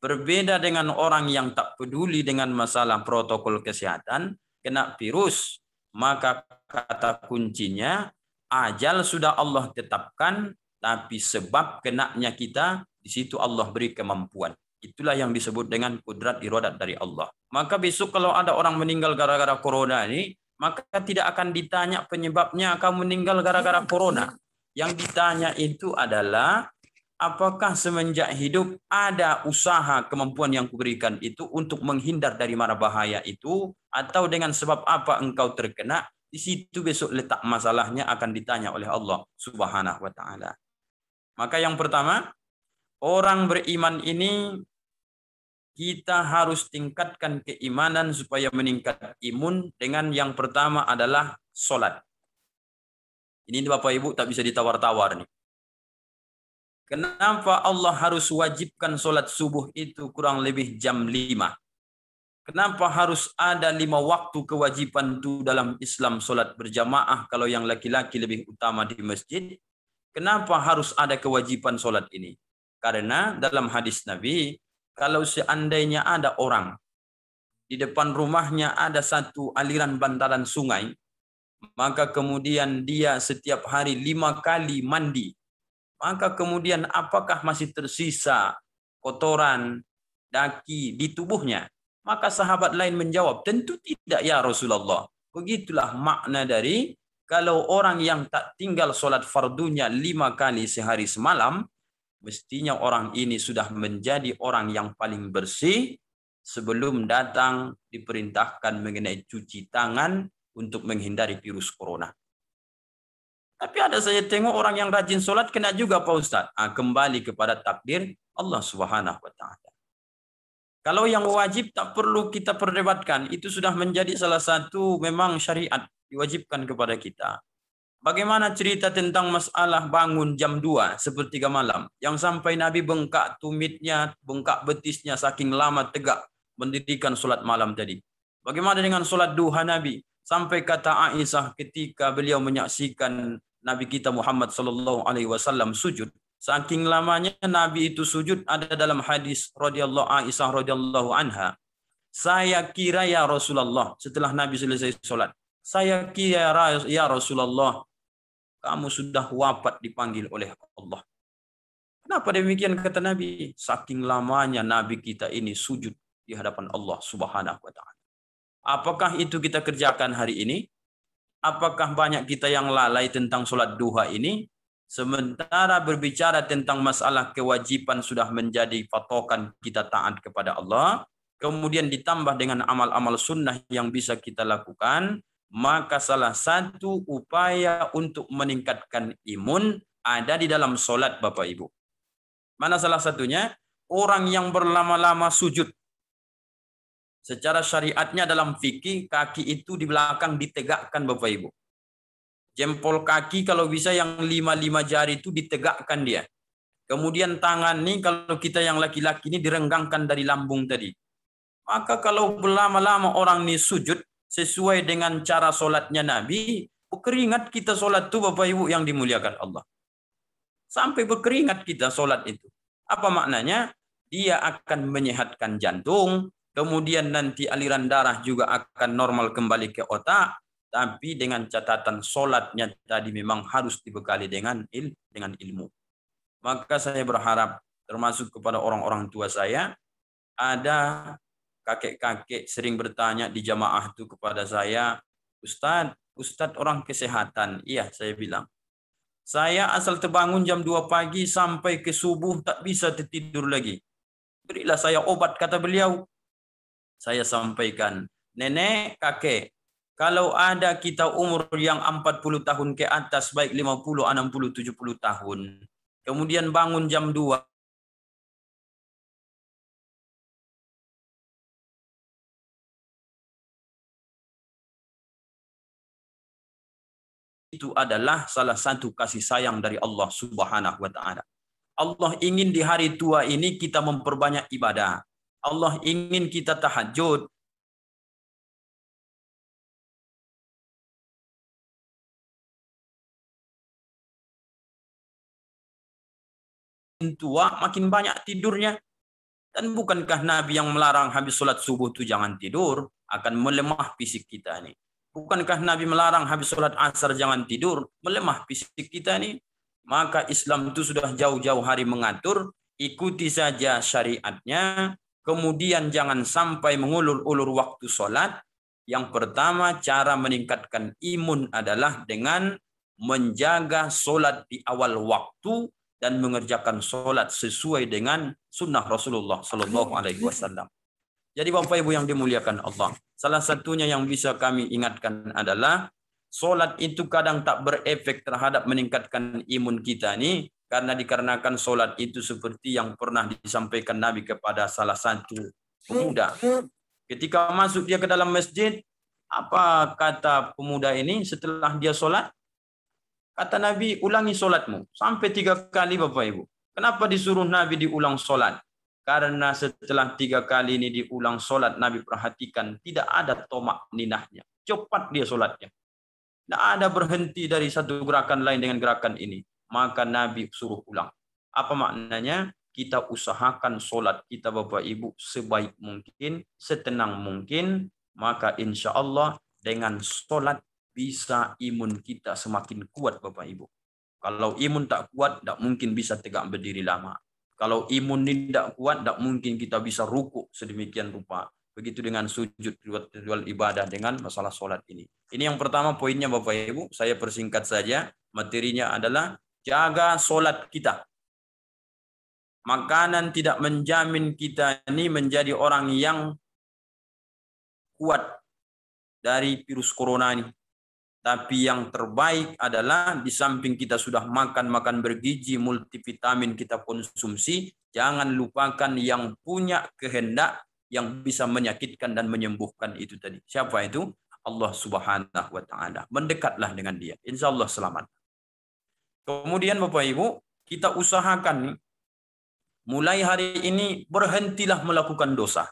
Berbeda dengan orang yang tak peduli dengan masalah protokol kesehatan, kena virus, maka kata kuncinya, ajal sudah Allah tetapkan, tapi sebab kenanya kita, di situ Allah beri kemampuan. Itulah yang disebut dengan kudrat iradat dari Allah. Maka besok kalau ada orang meninggal gara-gara corona ini, maka tidak akan ditanya penyebabnya kamu meninggal gara-gara corona. Yang ditanya itu adalah apakah semenjak hidup ada usaha kemampuan yang kuberikan itu untuk menghindar dari mara bahaya itu, atau dengan sebab apa engkau terkena. Di situ besok letak masalahnya akan ditanya oleh Allah Subhanahu wa taala. Maka yang pertama, orang beriman ini kita harus tingkatkan keimanan supaya meningkat imun dengan yang pertama adalah sholat. Ini Bapak Ibu tak bisa ditawar-tawar nih. Kenapa Allah harus wajibkan sholat subuh itu kurang lebih jam 5? Kenapa harus ada 5 waktu kewajiban itu dalam Islam sholat berjamaah kalau yang laki-laki lebih utama di masjid? Kenapa harus ada kewajiban sholat ini? Karena dalam hadis Nabi, kalau seandainya ada orang di depan rumahnya ada satu aliran bantaran sungai, maka kemudian dia setiap hari 5 kali mandi, maka kemudian apakah masih tersisa kotoran, daki di tubuhnya? Maka sahabat lain menjawab, tentu tidak ya Rasulullah. Begitulah makna dari kalau orang yang tak tinggal sholat fardunya 5 kali sehari semalam, mestinya orang ini sudah menjadi orang yang paling bersih sebelum datang diperintahkan mengenai cuci tangan untuk menghindari virus corona. Tapi ada saya tengok orang yang rajin sholat kena juga Pak Ustaz. Kembali kepada takdir Allah Subhanahu wa taala. Kalau yang wajib tak perlu kita perdebatkan, itu sudah menjadi salah satu memang syariat diwajibkan kepada kita. Bagaimana cerita tentang masalah bangun jam 2 sepertiga malam yang sampai Nabi bengkak tumitnya, bengkak betisnya saking lama tegak mendirikan sholat malam tadi. Bagaimana dengan sholat duha Nabi? Sampai kata Aisyah ketika beliau menyaksikan Nabi kita Muhammad SAW sujud, saking lamanya Nabi itu sujud, ada dalam hadis radhiyallahu Aisyah radhiyallahu anha, saya kira ya Rasulullah, setelah Nabi selesai sholat, saya kira ya Rasulullah, kamu sudah wafat dipanggil oleh Allah. Kenapa demikian kata Nabi? Saking lamanya Nabi kita ini sujud di hadapan Allah Subhanahu wa taala. Apakah itu kita kerjakan hari ini? Apakah banyak kita yang lalai tentang sholat duha ini? Sementara berbicara tentang masalah kewajiban sudah menjadi patokan kita taat kepada Allah, kemudian ditambah dengan amal-amal sunnah yang bisa kita lakukan, maka salah satu upaya untuk meningkatkan imun ada di dalam sholat Bapak Ibu. Mana salah satunya? Orang yang berlama-lama sujud. Secara syariatnya dalam fikih, kaki itu di belakang ditegakkan Bapak Ibu. Jempol kaki kalau bisa yang 5 jari itu ditegakkan dia. Kemudian tangan nih kalau kita yang laki-laki ini direnggangkan dari lambung tadi. Maka kalau berlama-lama orang ini sujud sesuai dengan cara sholatnya Nabi, berkeringat kita sholat itu Bapak Ibu yang dimuliakan Allah. Sampai berkeringat kita sholat itu. Apa maknanya? Dia akan menyehatkan jantung, kemudian nanti aliran darah juga akan normal kembali ke otak, tapi dengan catatan sholatnya tadi memang harus dibekali dengan ilmu. Maka saya berharap termasuk kepada orang-orang tua saya, ada kakek-kakek sering bertanya di jamaah itu kepada saya, Ustadz orang kesehatan. Iya, saya bilang. Saya asal terbangun jam 2 pagi sampai ke subuh tak bisa tertidur lagi. Berilah saya obat, kata beliau. Saya sampaikan, nenek, kakek, kalau ada kita umur yang 40 tahun ke atas, baik 50, 60, 70 tahun, kemudian bangun jam 2, itu adalah salah satu kasih sayang dari Allah Subhanahu wa taala. Allah ingin di hari tua ini kita memperbanyak ibadah. Allah ingin kita tahajud. Tua makin banyak tidurnya. Dan bukankah Nabi yang melarang habis sholat subuh itu jangan tidur, akan melemah fisik kita ini. Bukankah Nabi melarang habis sholat asar jangan tidur, melemah fisik kita ini. Maka Islam itu sudah jauh-jauh hari mengatur, ikuti saja syariatnya, kemudian jangan sampai mengulur-ulur waktu sholat. Yang pertama, cara meningkatkan imun adalah dengan menjaga sholat di awal waktu dan mengerjakan sholat sesuai dengan sunnah Rasulullah Sallallahu Alaihi Wasallam. Jadi Bapak Ibu yang dimuliakan Allah, salah satunya yang bisa kami ingatkan adalah sholat itu kadang tak berefek terhadap meningkatkan imun kita nih, karena dikarenakan sholat itu seperti yang pernah disampaikan Nabi kepada salah satu pemuda. Ketika masuk dia ke dalam masjid, apa kata pemuda ini setelah dia sholat? Kata Nabi, ulangi sholatmu. Sampai 3 kali Bapak Ibu. Kenapa disuruh Nabi diulang sholat? Karena setelah 3 kali ini diulang sholat, Nabi perhatikan tidak ada tomak ninahnya. Cepat dia sholatnya. Tidak ada berhenti dari satu gerakan lain dengan gerakan ini. Maka Nabi suruh ulang. Apa maknanya? Kita usahakan sholat kita Bapak Ibu sebaik mungkin, setenang mungkin, maka insya Allah dengan sholat bisa imun kita semakin kuat Bapak Ibu. Kalau imun tak kuat, tak mungkin bisa tegak berdiri lama. Kalau imun tidak kuat, tak mungkin kita bisa rukuk sedemikian rupa. Begitu dengan sujud ritual ibadah dengan masalah sholat ini. Ini yang pertama poinnya Bapak Ibu, saya persingkat saja. Materinya adalah jaga sholat kita. Makanan tidak menjamin kita ini menjadi orang yang kuat dari virus corona ini. Tapi yang terbaik adalah di samping kita sudah makan bergizi, multivitamin kita konsumsi, jangan lupakan yang punya kehendak yang bisa menyakitkan dan menyembuhkan itu tadi. Siapa itu? Allah Subhanahu wa Ta'ala. Mendekatlah dengan dia. Insya Allah selamat. Kemudian Bapak Ibu, kita usahakan mulai hari ini berhentilah melakukan dosa.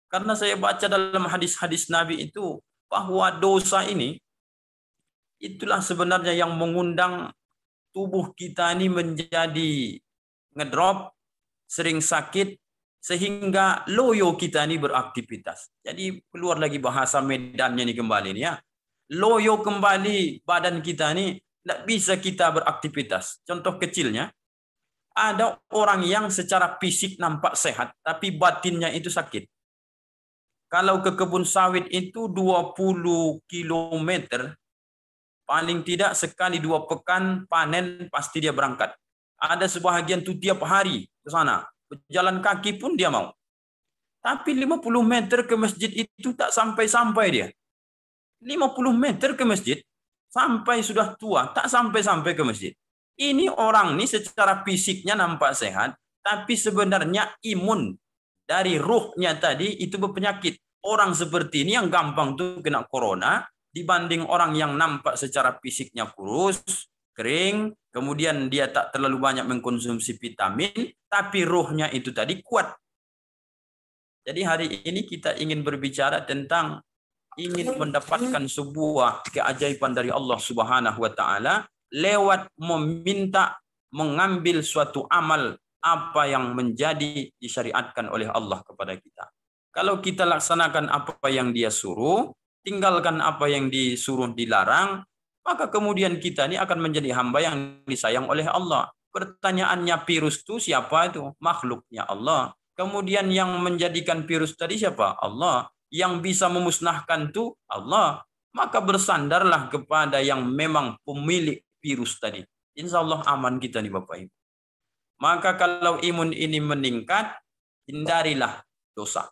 Karena saya baca dalam hadis-hadis Nabi itu bahwa dosa ini itulah sebenarnya yang mengundang tubuh kita ini menjadi ngedrop, sering sakit, sehingga loyo kita ini beraktivitas. Jadi keluar lagi bahasa medannya ini kembali nih ya. Loyo kembali badan kita ini, tidak bisa kita beraktivitas. Contoh kecilnya, ada orang yang secara fisik nampak sehat, tapi batinnya itu sakit. Kalau ke kebun sawit itu 20 kilometer, paling tidak sekali 2 pekan panen pasti dia berangkat. Ada sebahagian tuh tiap hari ke sana. Berjalan kaki pun dia mau. Tapi 50 meter ke masjid itu tak sampai-sampai dia. 50 meter ke masjid, sampai sudah tua, tak sampai-sampai ke masjid. Ini orang ini secara fisiknya nampak sehat, tapi sebenarnya imun dari ruhnya tadi itu berpenyakit. Orang seperti ini yang gampang tuh kena corona, dibanding orang yang nampak secara fisiknya kurus, kering, kemudian dia tak terlalu banyak mengkonsumsi vitamin, tapi ruhnya itu tadi kuat. Jadi hari ini kita ingin berbicara tentang ingin mendapatkan sebuah keajaiban dari Allah Subhanahu wa Ta'ala lewat meminta mengambil suatu amal apa yang menjadi disyariatkan oleh Allah kepada kita. Kalau kita laksanakan apa yang dia suruh, tinggalkan apa yang disuruh dilarang, maka kemudian kita ini akan menjadi hamba yang disayang oleh Allah. Pertanyaannya, virus itu siapa itu? Makhluknya Allah. Kemudian yang menjadikan virus tadi siapa? Allah. Yang bisa memusnahkan itu Allah. Maka bersandarlah kepada yang memang pemilik virus tadi. Insya Allah aman kita nih Bapak Ibu. Maka kalau imun ini meningkat, hindarilah dosa.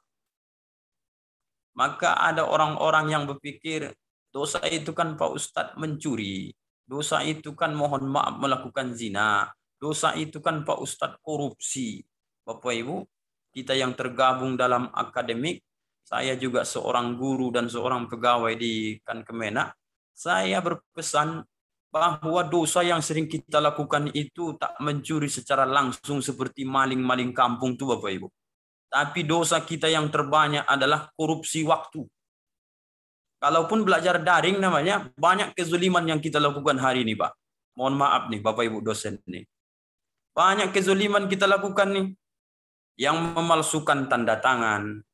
Maka ada orang-orang yang berpikir, dosa itu kan Pak Ustadz mencuri. Dosa itu kan mohon maaf melakukan zina. Dosa itu kan Pak Ustadz korupsi. Bapak Ibu, kita yang tergabung dalam akademik, saya juga seorang guru dan seorang pegawai di Kemenak, saya berpesan bahwa dosa yang sering kita lakukan itu tak mencuri secara langsung seperti maling-maling kampung tuh Bapak Ibu. Tapi dosa kita yang terbanyak adalah korupsi waktu. Kalaupun belajar daring namanya, banyak kezuliman yang kita lakukan hari ini, Pak. Mohon maaf nih, Bapak Ibu dosen nih. Banyak kezuliman kita lakukan nih. Yang memalsukan tanda tangan,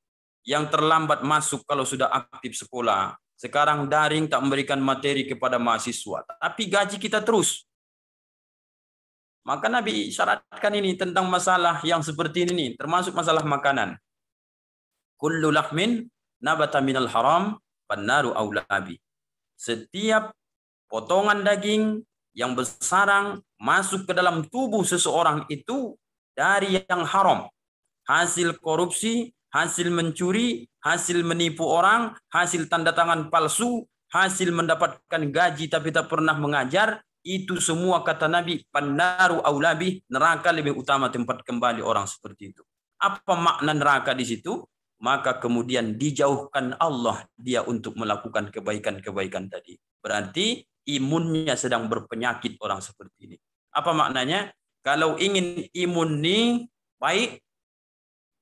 yang terlambat masuk kalau sudah aktif sekolah. Sekarang daring tak memberikan materi kepada mahasiswa. Tapi gaji kita terus. Maka Nabi syaratkan ini tentang masalah yang seperti ini, termasuk masalah makanan. kullu lahmin nabata minal haram fannaru aulabi. Setiap potongan daging yang bersarang masuk ke dalam tubuh seseorang itu dari yang haram. Hasil korupsi, hasil mencuri, hasil menipu orang, hasil tanda tangan palsu, hasil mendapatkan gaji tapi tak pernah mengajar, itu semua kata Nabi, pannaru aulabi, neraka lebih utama tempat kembali orang seperti itu. Apa makna neraka di situ? Maka kemudian dijauhkan Allah dia untuk melakukan kebaikan-kebaikan tadi. Berarti imunnya sedang berpenyakit orang seperti ini. Apa maknanya? Kalau ingin imun ini baik,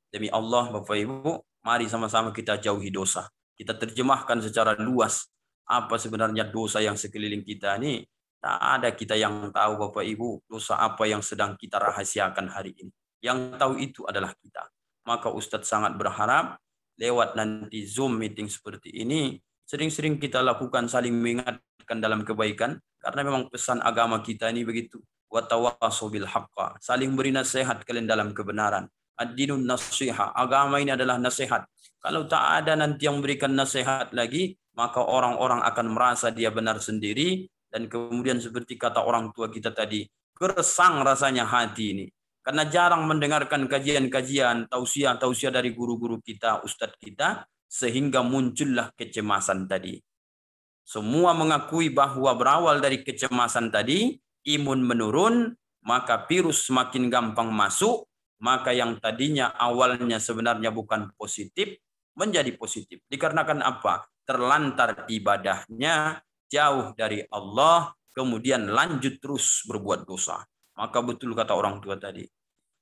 demi Allah Bapak Ibu, mari sama-sama kita jauhi dosa. Kita terjemahkan secara luas apa sebenarnya dosa yang sekeliling kita ini. Tak ada kita yang tahu Bapak Ibu dosa apa yang sedang kita rahasiakan hari ini. Yang tahu itu adalah kita. Maka Ustadz sangat berharap lewat nanti Zoom meeting seperti ini, sering-sering kita lakukan saling mengingatkan dalam kebaikan. Karena memang pesan agama kita ini begitu. Wa tawasau bil haqqa. Saling beri nasihat kalian dalam kebenaran. Ad-dinun nasiha. Agama ini adalah nasihat. Kalau tak ada nanti yang memberikan nasihat lagi, maka orang-orang akan merasa dia benar sendiri. Dan kemudian seperti kata orang tua kita tadi, gersang rasanya hati ini. Karena jarang mendengarkan kajian-kajian, tausiah-tausiah dari guru-guru kita, ustadz kita, sehingga muncullah kecemasan tadi. Semua mengakui bahwa berawal dari kecemasan tadi, imun menurun, maka virus semakin gampang masuk, maka yang tadinya awalnya sebenarnya bukan positif, menjadi positif. Dikarenakan apa? Terlantar ibadahnya, jauh dari Allah, kemudian lanjut terus berbuat dosa. Maka betul kata orang tua tadi,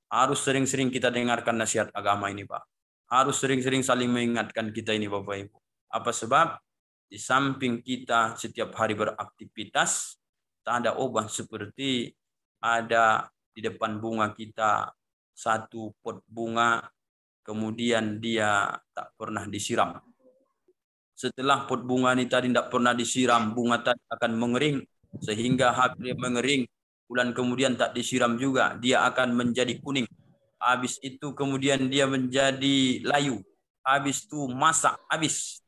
harus sering-sering kita dengarkan nasihat agama ini, Pak. Harus sering-sering saling mengingatkan kita ini, Bapak Ibu. Apa sebab? Di samping kita setiap hari beraktivitas, tak ada obat seperti ada di depan bunga kita satu pot bunga, kemudian dia tak pernah disiram. Setelah pot bunga ini tadi tidak pernah disiram, bunga tadi akan mengering, sehingga habis mengering, bulan kemudian tak disiram juga, dia akan menjadi kuning. Habis itu kemudian dia menjadi layu. Habis itu masak, habis.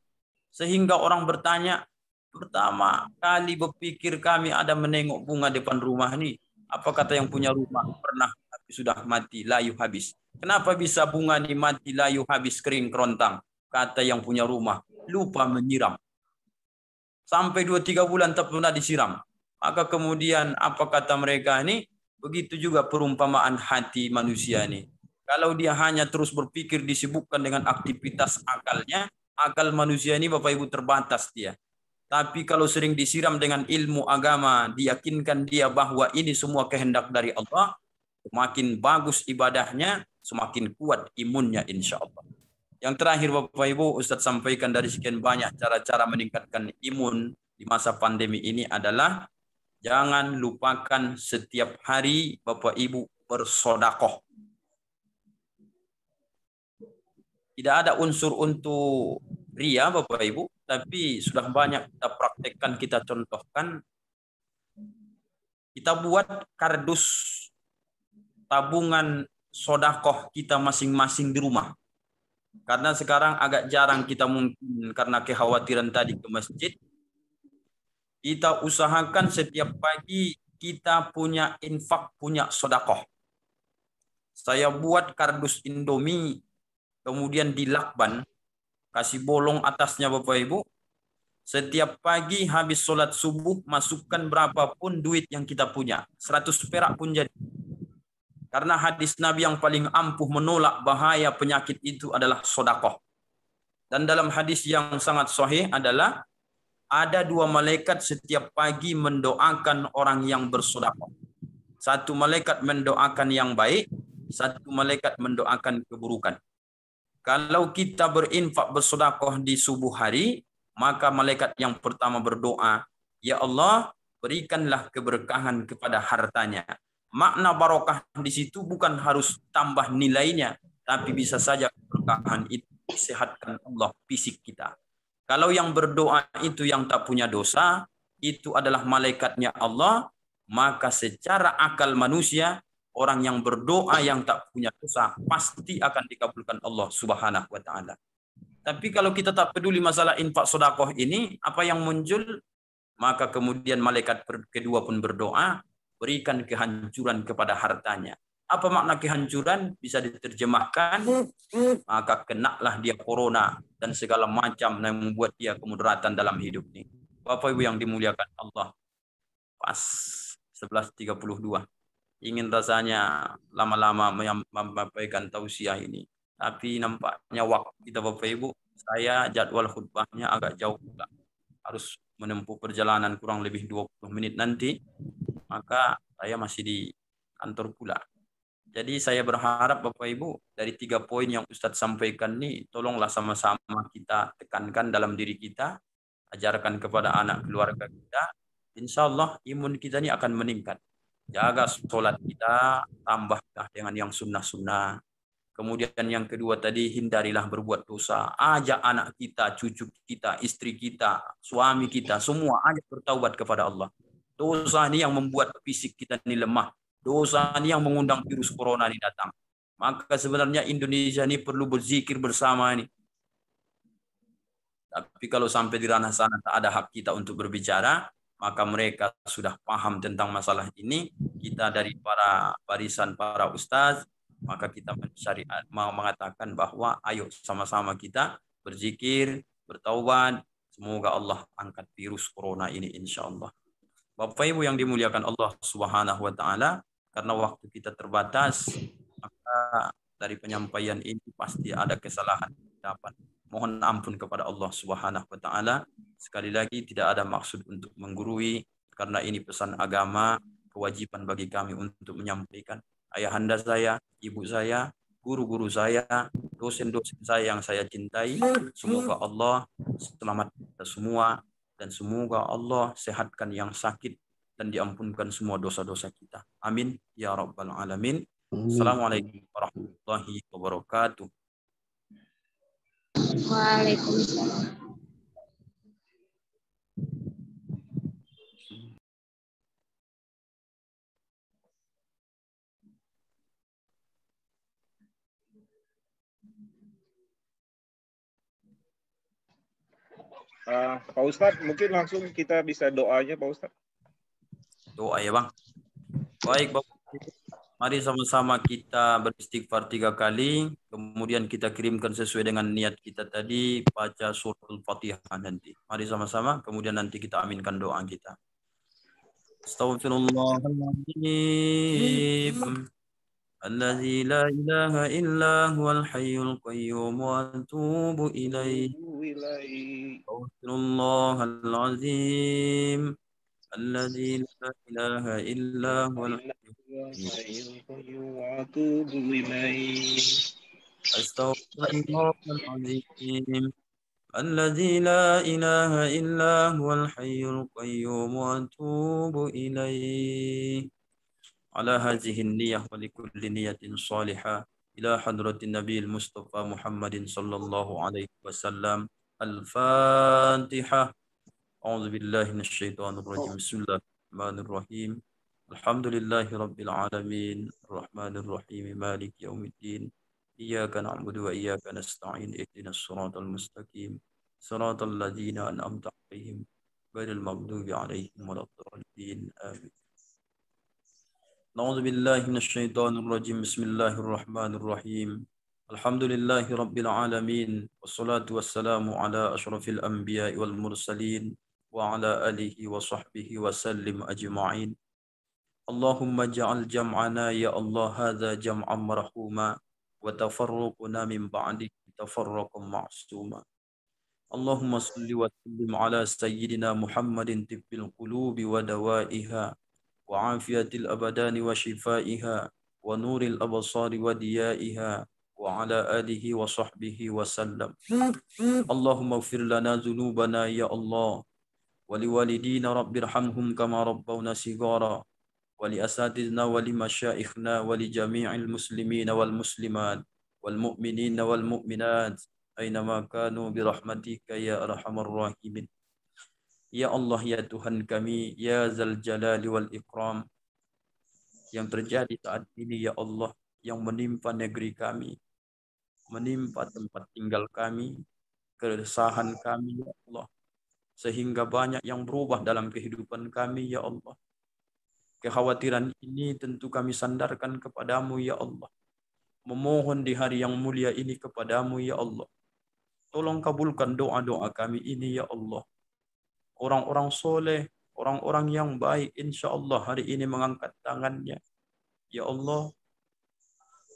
Sehingga orang bertanya, pertama kali berpikir kami ada menengok bunga depan rumah ini. Apa kata yang punya rumah? Pernah, tapi sudah mati, layu habis. Kenapa bisa bunga ini mati, layu habis, kering, kerontang? Kata yang punya rumah, lupa menyiram. Sampai 2-3 bulan tak pernah disiram. Maka kemudian apa kata mereka ini? Begitu juga perumpamaan hati manusia ini. Kalau dia hanya terus berpikir disibukkan dengan aktivitas akalnya, akal manusia ini Bapak Ibu terbatas dia. Tapi kalau sering disiram dengan ilmu agama, diyakinkan dia bahwa ini semua kehendak dari Allah, semakin bagus ibadahnya, semakin kuat imunnya insya Allah. Yang terakhir Bapak Ibu, Ustadz sampaikan dari sekian banyak cara-cara meningkatkan imun di masa pandemi ini adalah jangan lupakan setiap hari Bapak Ibu bersodakoh. Tidak ada unsur untuk ria Bapak Ibu, tapi sudah banyak kita praktekkan, kita contohkan. Kita buat kardus tabungan sodakoh kita masing-masing di rumah. Karena sekarang agak jarang kita mungkin karena kekhawatiran tadi ke masjid. Kita usahakan setiap pagi kita punya infak, punya sodakoh. Saya buat kardus Indomie, kemudian dilakban, kasih bolong atasnya Bapak Ibu. Setiap pagi habis sholat subuh, masukkan berapapun duit yang kita punya. 100 perak pun jadi. Karena hadis Nabi yang paling ampuh menolak bahaya penyakit itu adalah sodakoh. Dan dalam hadis yang sangat sahih adalah ada 2 malaikat setiap pagi mendoakan orang yang bersodakoh. 1 malaikat mendoakan yang baik, 1 malaikat mendoakan keburukan. Kalau kita berinfak bersodakoh di subuh hari, maka malaikat yang pertama berdoa, ya Allah, berikanlah keberkahan kepada hartanya. Makna barokah di situ bukan harus tambah nilainya, tapi bisa saja keberkahan itu disehatkan Allah fisik kita. Kalau yang berdoa itu yang tak punya dosa, itu adalah malaikatnya Allah, maka secara akal manusia, orang yang berdoa yang tak punya dosa pasti akan dikabulkan Allah Subhanahu wa taala. Tapi kalau kita tak peduli masalah infak sedekah ini, apa yang muncul? Maka kemudian malaikat kedua pun berdoa, berikan kehancuran kepada hartanya. Apa makna kehancuran? Bisa diterjemahkan, maka kenalah dia corona dan segala macam yang membuat dia kemudaratan dalam hidup ini. Bapak Ibu yang dimuliakan Allah, pas 11.32. Ingin rasanya lama-lama menyampaikan tausiah ini. Tapi nampaknya waktu kita Bapak Ibu, saya jadwal khutbahnya agak jauh pula. Harus menempuh perjalanan kurang lebih 20 menit nanti. Maka saya masih di kantor pula. Jadi saya berharap Bapak Ibu, dari 3 poin yang Ustadz sampaikan ini, tolonglah sama-sama kita tekankan dalam diri kita, ajarkan kepada anak keluarga kita. Insya Allah imun kita ini akan meningkat. Jaga sholat kita, tambahlah dengan yang sunnah-sunnah. Kemudian yang kedua tadi, hindarilah berbuat dosa. Ajak anak kita, cucu kita, istri kita, suami kita, semua ajak bertaubat kepada Allah. Dosa ini yang membuat fisik kita ini lemah. Dosa ini yang mengundang virus corona ini datang. Maka sebenarnya Indonesia ini perlu berzikir bersama ini. Tapi kalau sampai di ranah sana tak ada hak kita untuk berbicara, maka mereka sudah paham tentang masalah ini. Kita dari para barisan para ustaz, maka kita mau mengatakan bahwa ayo sama-sama kita berzikir, bertaubat. Semoga Allah angkat virus corona ini insya Allah. Bapak Ibu yang dimuliakan Allah Subhanahu wa Ta'ala, karena waktu kita terbatas, maka dari penyampaian ini pasti ada kesalahan dapat. Mohon ampun kepada Allah Subhanahu wa Ta'ala. Sekali lagi tidak ada maksud untuk menggurui, karena ini pesan agama, kewajiban bagi kami untuk menyampaikan. Ayahanda saya, ibu saya, guru-guru saya, dosen-dosen saya yang saya cintai, semoga Allah selamat kita semua, dan semoga Allah sehatkan yang sakit dan diampunkan semua dosa-dosa kita. Amin ya rabbal alamin. Assalamualaikum warahmatullahi wabarakatuh. Waalaikumsalam. Pak Ustadz, mungkin langsung kita bisa doanya Pak Ustadz. Doa ya Bang. Baik Bapak, mari sama-sama kita beristighfar 3 kali, kemudian kita kirimkan sesuai dengan niat kita tadi, baca surah Al-Fatihah nanti. Mari sama-sama, kemudian nanti kita aminkan doa kita. Astaghfirullahaladzim. Alladzi la ilaha illa huwal hayyul qayyum wa atubu ilaih. Astaghfirullahaladzim. Alladzi la ilaha illa huwal hayyul qayyum wa atubu ilaih. Astaghfirullahaladzim. Alladzi la ilaha illa huwal hayyul qayyum wa atubu ilaih. على هذه النية ولكل نية صالحة إلى حضرة النبي المصطفى محمد صلى الله عليه وسلم. الفاتحة. أعوذ بالله من الشيطان الرجيم. بسم الله الرحمن الرحيم. الحمد لله رب العالمين الرحمن الرحيم مالك يوم الدين إياك نعبد وإياك نستعين اهدنا الصراط المستقيم صراط الذين أنعمت عليهم غير المغضوب عليهم ولا الضالين آمين. أعوذ بالله من الشيطان الرجيم. بسم الله الرحمن الرحيم. الحمد لله رب العالمين والصلاة والسلام على أشرف الأنبياء والمرسلين وعلى آله وصحبه وسلم أجمعين. اللهم اجعل جمعنا يا الله هذا جمعا مرحوما وتفرقنا من بعده تفرقا معصوما. اللهم صل وسلم على سيدنا محمد طب القلوب ودوائها وعافية الأبدان وشفائها ونور الأبصار وديائها وعلى آله وصحبه وسلم. اللهم اغفر لنا ذنوبنا يا الله ولوالدينا رب ارحمهم كما ربونا صغارا ولأساتذتنا ولمشايخنا ولجميع المسلمين والمسلمات والمؤمنين والمؤمنات أينما كانوا برحمتك يا أرحم الراحمين. Ya Allah, ya Tuhan kami, ya Zal Jalali wal Ikram, yang terjadi saat ini ya Allah, yang menimpa negeri kami, menimpa tempat tinggal kami, keresahan kami ya Allah. Sehingga banyak yang berubah dalam kehidupan kami ya Allah. Kekhawatiran ini tentu kami sandarkan kepadamu ya Allah. Memohon di hari yang mulia ini kepadamu ya Allah. Tolong kabulkan doa-doa kami ini ya Allah. Orang-orang soleh, orang-orang yang baik insya Allah hari ini mengangkat tangannya. Ya Allah,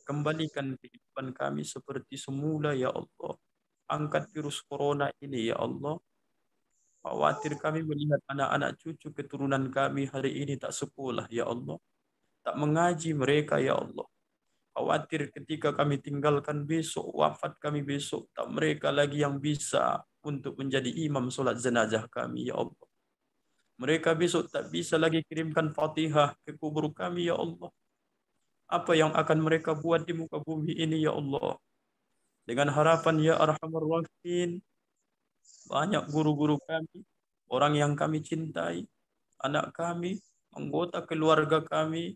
kembalikan kehidupan kami seperti semula ya Allah. Angkat virus corona ini ya Allah. Khawatir kami melihat anak-anak cucu keturunan kami hari ini tak sekolah ya Allah. Tak mengaji mereka ya Allah. Khawatir ketika kami tinggalkan besok, wafat kami besok, tak mereka lagi yang bisa untuk menjadi imam solat jenazah kami ya Allah. Mereka besok tak bisa lagi kirimkan Fatihah ke kubur kami ya Allah. Apa yang akan mereka buat di muka bumi ini ya Allah. Dengan harapan ya Arhamar Rahimin, banyak guru-guru kami, orang yang kami cintai, anak kami, anggota keluarga kami,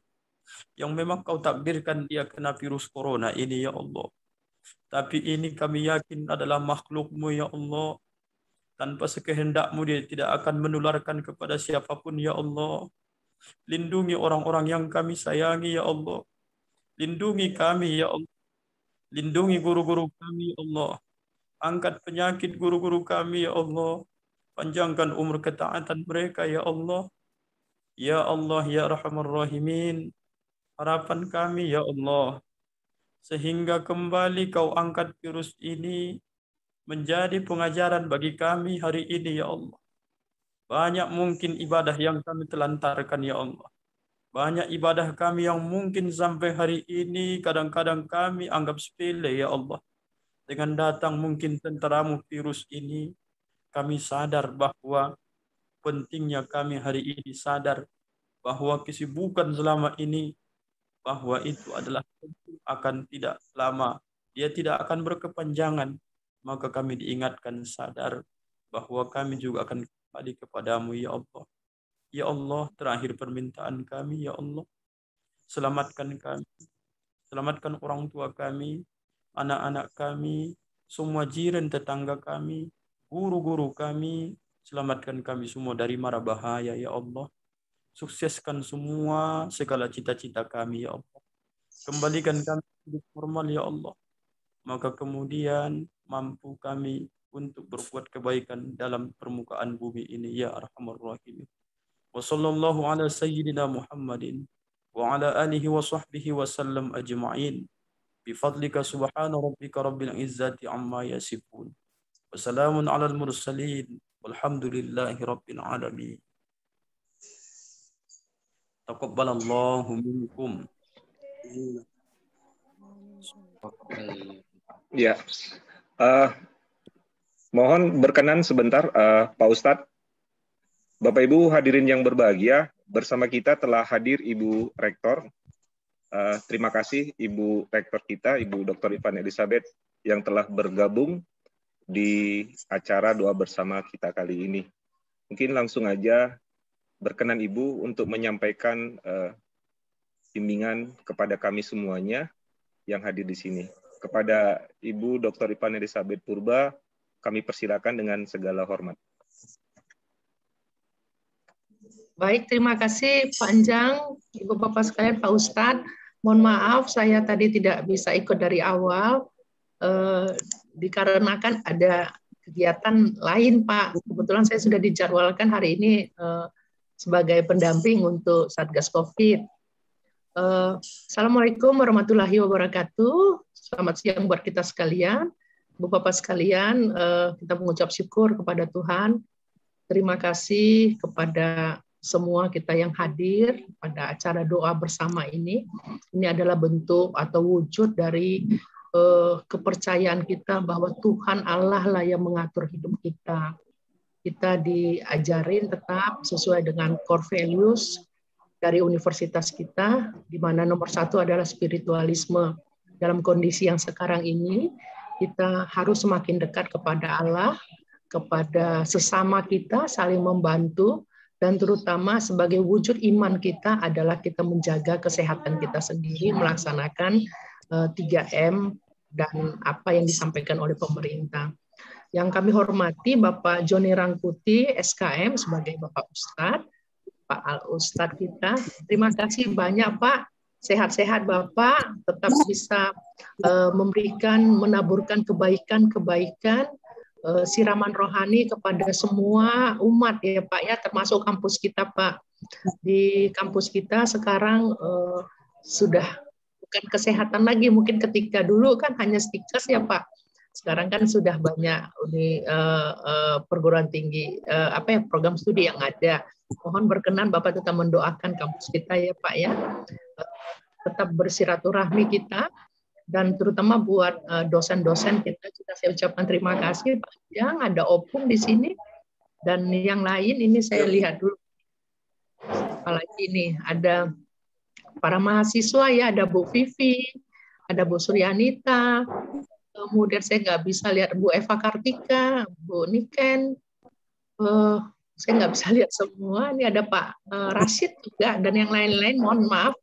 yang memang kau takdirkan dia kena virus corona ini ya Allah. Tapi ini kami yakin adalah makhlukmu ya Allah. Tanpa sekehendakmu dia tidak akan menularkan kepada siapapun ya Allah. Lindungi orang-orang yang kami sayangi ya Allah. Lindungi kami ya Allah. Lindungi guru-guru kami ya Allah. Angkat penyakit guru-guru kami ya Allah. Panjangkan umur ketaatan mereka ya Allah. Ya Allah ya Arhamar Rahimin. Harapan kami ya Allah. Sehingga kembali kau angkat virus ini menjadi pengajaran bagi kami hari ini ya Allah. Banyak mungkin ibadah yang kami telantarkan ya Allah. Banyak ibadah kami yang mungkin sampai hari ini kadang-kadang kami anggap sepele ya Allah. Dengan datang mungkin tenteramu virus ini, kami sadar bahwa pentingnya kami hari ini sadar bahwa kesibukan selama ini, bahwa itu adalah akan tidak lama. Dia tidak akan berkepanjangan. Maka kami diingatkan sadar bahwa kami juga akan kembali kepadamu ya Allah. Ya Allah, terakhir permintaan kami ya Allah. Selamatkan kami. Selamatkan orang tua kami, anak-anak kami, semua jiran tetangga kami, guru-guru kami, selamatkan kami semua dari mara bahaya ya Allah. Sukseskan semua segala cita-cita kami ya Allah. Kembalikan kami hidup normal ya Allah. Maka kemudian mampu kami untuk berbuat kebaikan dalam permukaan bumi ini ya Arhamar Rahimin. Wa sallallahu ala sayyidina Muhammadin wa ala alihi wa sahbihi wa sallam ajma'in. Bifadlika subhana rabbika rabbil izzati amma yasifun. Wassalamun alal mursalin. Walhamdulillahi rabbil alamin. Taqabbalallahu minkum. Ya, mohon berkenan sebentar Pak Ustadz. Bapak Ibu hadirin yang berbahagia, bersama kita telah hadir Ibu Rektor. Terima kasih Ibu Rektor kita, Ibu Dr. Ivan Elizabeth, yang telah bergabung di acara doa bersama kita kali ini. Mungkin langsung aja berkenan Ibu untuk menyampaikan bimbingan kepada kami semuanya yang hadir di sini. Kepada Ibu Dr. Ivan Elizabeth Purba, kami persilakan dengan segala hormat. Baik, terima kasih Pak Anjang, Ibu Bapak sekalian, Pak Ustadz. Mohon maaf saya tadi tidak bisa ikut dari awal, dikarenakan ada kegiatan lain Pak. Kebetulan saya sudah dijadwalkan hari ini sebagai pendamping untuk Satgas COVID. Assalamualaikum warahmatullahi wabarakatuh. Selamat siang buat kita sekalian. Ibu Bapak sekalian, kita mengucap syukur kepada Tuhan. Terima kasih kepada semua kita yang hadir pada acara doa bersama ini. Ini adalah bentuk atau wujud dari kepercayaan kita bahwa Tuhan Allah lah yang mengatur hidup kita. Kita diajarin tetap sesuai dengan core values dari universitas kita, di mana nomor satu adalah spiritualisme. Dalam kondisi yang sekarang ini, kita harus semakin dekat kepada Allah, kepada sesama kita, saling membantu, dan terutama sebagai wujud iman kita adalah kita menjaga kesehatan kita sendiri, melaksanakan 3M dan apa yang disampaikan oleh pemerintah. Yang kami hormati Bapak Joni Rangkuti, SKM, sebagai Bapak Ustadz, Pak Al-Ustadz kita. Terima kasih banyak Pak. Sehat-sehat Bapak, tetap bisa memberikan, menaburkan kebaikan-kebaikan, siraman rohani kepada semua umat ya Pak ya, termasuk kampus kita Pak. Di kampus kita sekarang sudah bukan kesehatan lagi, mungkin ketika dulu kan hanya stikes ya Pak. Sekarang kan sudah banyak perguruan tinggi, program studi yang ada. Mohon berkenan Bapak tetap mendoakan kampus kita ya Pak ya. Tetap bersiraturahmi kita, dan terutama buat dosen-dosen kita juga saya ucapkan terima kasih Pak Jang, ada Opung di sini, dan yang lain ini saya lihat dulu. Apalagi ini ada para mahasiswa ya, ada Bu Vivi, ada Bu Suryanita, kemudian saya nggak bisa lihat Bu Eva Kartika, Bu Niken, saya nggak bisa lihat semua. Ini ada Pak Rashid juga, dan yang lain-lain, mohon maaf.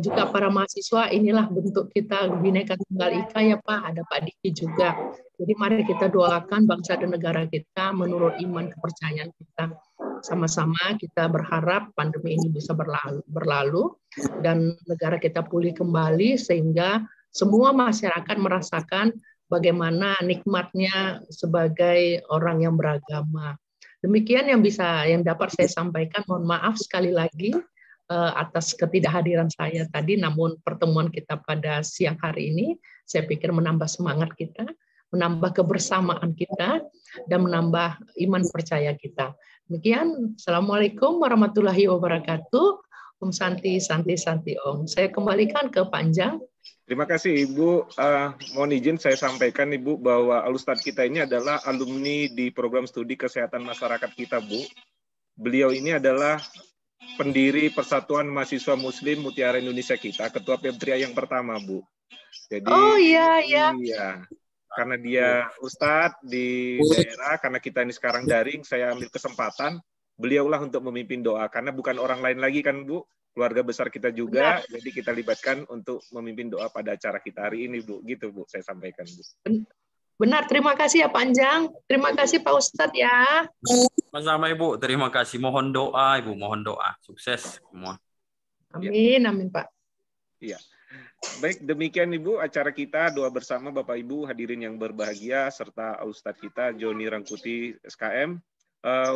Juga para mahasiswa, inilah bentuk kita Bhinneka Tunggal Ika ya Pak, ada Pak Diki juga. Jadi mari kita doakan bangsa dan negara kita menurut iman kepercayaan kita. Sama-sama kita berharap pandemi ini bisa berlalu dan negara kita pulih kembali sehingga semua masyarakat merasakan bagaimana nikmatnya sebagai orang yang beragama. Demikian yang dapat saya sampaikan. Mohon maaf sekali lagi atas ketidakhadiran saya tadi, namun pertemuan kita pada siang hari ini saya pikir menambah semangat kita, menambah kebersamaan kita, dan menambah iman percaya kita. Demikian, Assalamualaikum warahmatullahi wabarakatuh. Om Santi, Santi, Santi Om. Saya kembalikan ke Panjang. Terima kasih Ibu. Mohon izin saya sampaikan Ibu bahwa Al-Ustadz kita ini adalah alumni di program studi kesehatan masyarakat kita Bu. Beliau ini adalah pendiri Persatuan Mahasiswa Muslim Mutiara Indonesia kita, ketua Pemtria yang pertama, Bu. Jadi, iya. Karena dia Ustadz di daerah, karena kita ini sekarang daring, saya ambil kesempatan, beliaulah untuk memimpin doa. Karena bukan orang lain lagi kan, Bu. Keluarga besar kita juga, jadi kita libatkan untuk memimpin doa pada acara kita hari ini, Bu. Gitu, Bu, saya sampaikan, Bu. Benar, terima kasih ya Panjang. Terima kasih Pak Ustadz ya. Sama-sama Ibu, terima kasih. Mohon doa Ibu, mohon doa. Sukses semua. Amin, amin Pak. Iya. Baik, demikian Ibu acara kita, doa bersama Bapak Ibu hadirin yang berbahagia, serta Ustadz kita Joni Rangkuti SKM.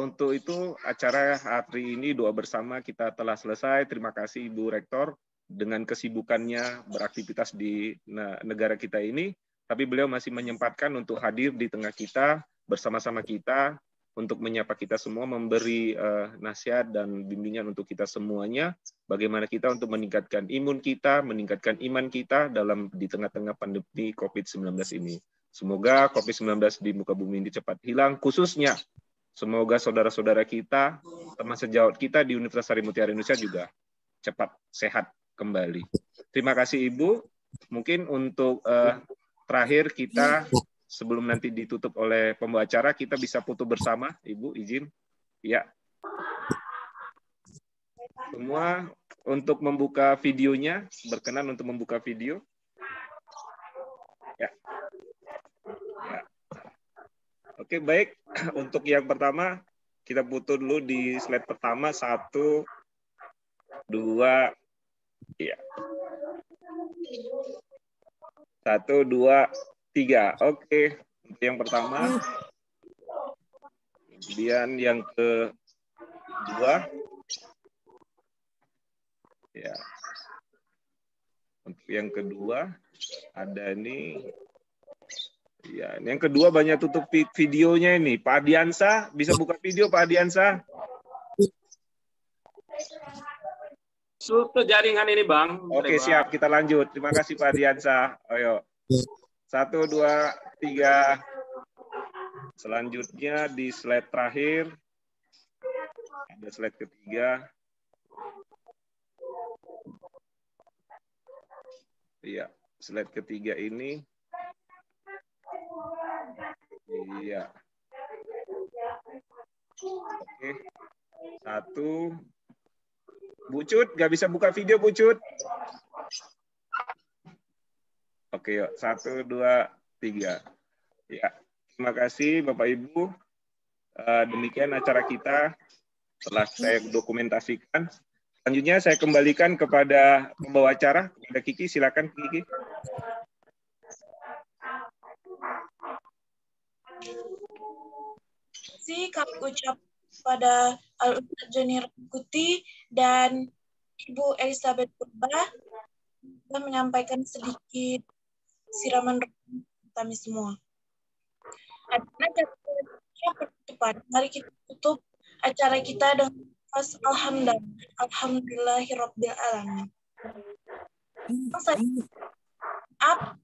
Untuk itu acara hari ini doa bersama kita telah selesai. Terima kasih Ibu Rektor dengan kesibukannya beraktivitas di negara kita ini. Tapi beliau masih menyempatkan untuk hadir di tengah kita, bersama-sama kita, untuk menyapa kita semua, memberi nasihat dan bimbingan untuk kita semuanya, bagaimana kita untuk meningkatkan imun kita, meningkatkan iman kita di tengah-tengah pandemi COVID-19 ini. Semoga COVID-19 di muka bumi ini cepat hilang, khususnya semoga saudara-saudara kita, teman sejawat kita di Universitas Sari Mutiara Indonesia juga cepat sehat kembali. Terima kasih Ibu. Mungkin untuk terakhir kita, sebelum nanti ditutup oleh pembawa acara, kita bisa foto bersama, Ibu, izin. Ya. Semua untuk membuka videonya, berkenan untuk membuka video. Ya. Ya. Oke, baik. Untuk yang pertama, kita foto dulu di slide pertama, 1, 2, ya. 1, 2, 3. Oke, yang pertama. Kemudian yang kedua. Ya. Untuk yang kedua ada ini. Ya, yang kedua banyak tutup videonya ini. Pak Adiansa, bisa buka video Pak Adiansa? Tutup jaringan ini, Bang. Oke, siap. Kita lanjut. Terima kasih, Pak Diansa. Ayo. 1, 2, 3. Selanjutnya di slide terakhir. Ada slide ketiga. Iya, slide ketiga ini. Iya. Oke. 1. Bu Cut, nggak bisa buka video, Bu Cut. Oke, yuk. 1, 2, 3. Ya, Terima kasih Bapak Ibu. Demikian acara kita telah saya dokumentasikan. Selanjutnya saya kembalikan kepada pembawa acara, kepada Kiki. Silakan Kiki. Kami ucap pada Al-Ustadz Joni Rangkuti dan Ibu Elizabeth Purba telah menyampaikan sedikit siraman kami semua. Mari kita tutup acara kita dengan Alhamdulillahirrabbilalamin.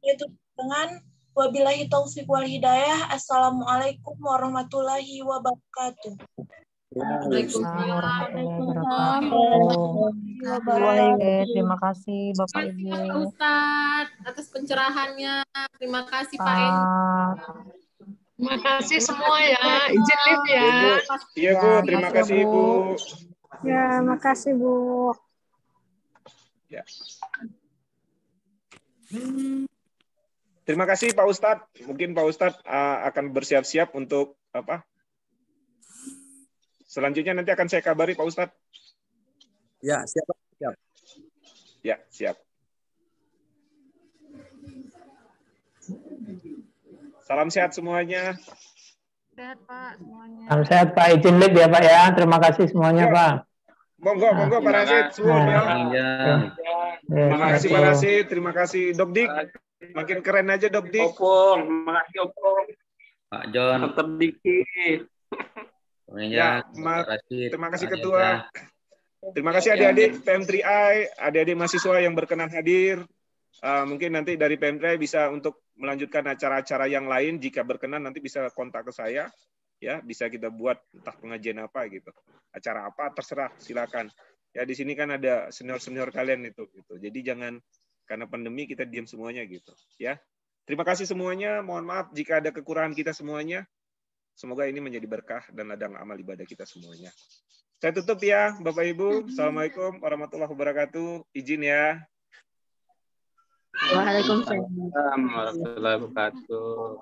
Yaitu dengan wabillahi taufiq wal hidayah. Assalamualaikum warahmatullahi wabarakatuh. Terima kasih Bapak Ibu Ustadz atas pencerahannya. Terima kasih Pak Edi. Terima kasih semua ya. Izin live ya. Iya Bu, terima kasih Ibu. Ya, makasih Bu. Ya. Terima kasih Pak Ustadz. Mungkin Pak Ustadz akan bersiap-siap untuk apa? Selanjutnya nanti akan saya kabari Pak Ustadz. Ya, siap. Ya, siap. Salam sehat semuanya. Sehat Pak semuanya. Salam sehat Pak. Izin live ya Pak ya. Terima kasih semuanya Ya. Pak. Monggo Pak Rasid. Suwun ya. Terima kasih Pak Rasid. Terima kasih Dok Dik. Makin keren aja Dok Dik. Opung, makasih Opung. Pak John. Dr. Diki. Ya, terima kasih Ketua. Terima kasih adik-adik PM3I, adik-adik mahasiswa yang berkenan hadir. Mungkin nanti dari PM3I bisa untuk melanjutkan acara-acara yang lain. Jika berkenan nanti bisa kontak ke saya. Ya, bisa kita buat entah pengajian apa gitu. Acara apa terserah, silakan. Ya di sini kan ada senior-senior kalian itu gitu. Jadi jangan karena pandemi kita diam semuanya gitu, ya. Terima kasih semuanya. Mohon maaf jika ada kekurangan kita semuanya. Semoga ini menjadi berkah dan ladang amal ibadah kita semuanya. Saya tutup ya, Bapak Ibu. Assalamualaikum warahmatullahi wabarakatuh. Izin ya. Waalaikumsalam warahmatullahi wabarakatuh.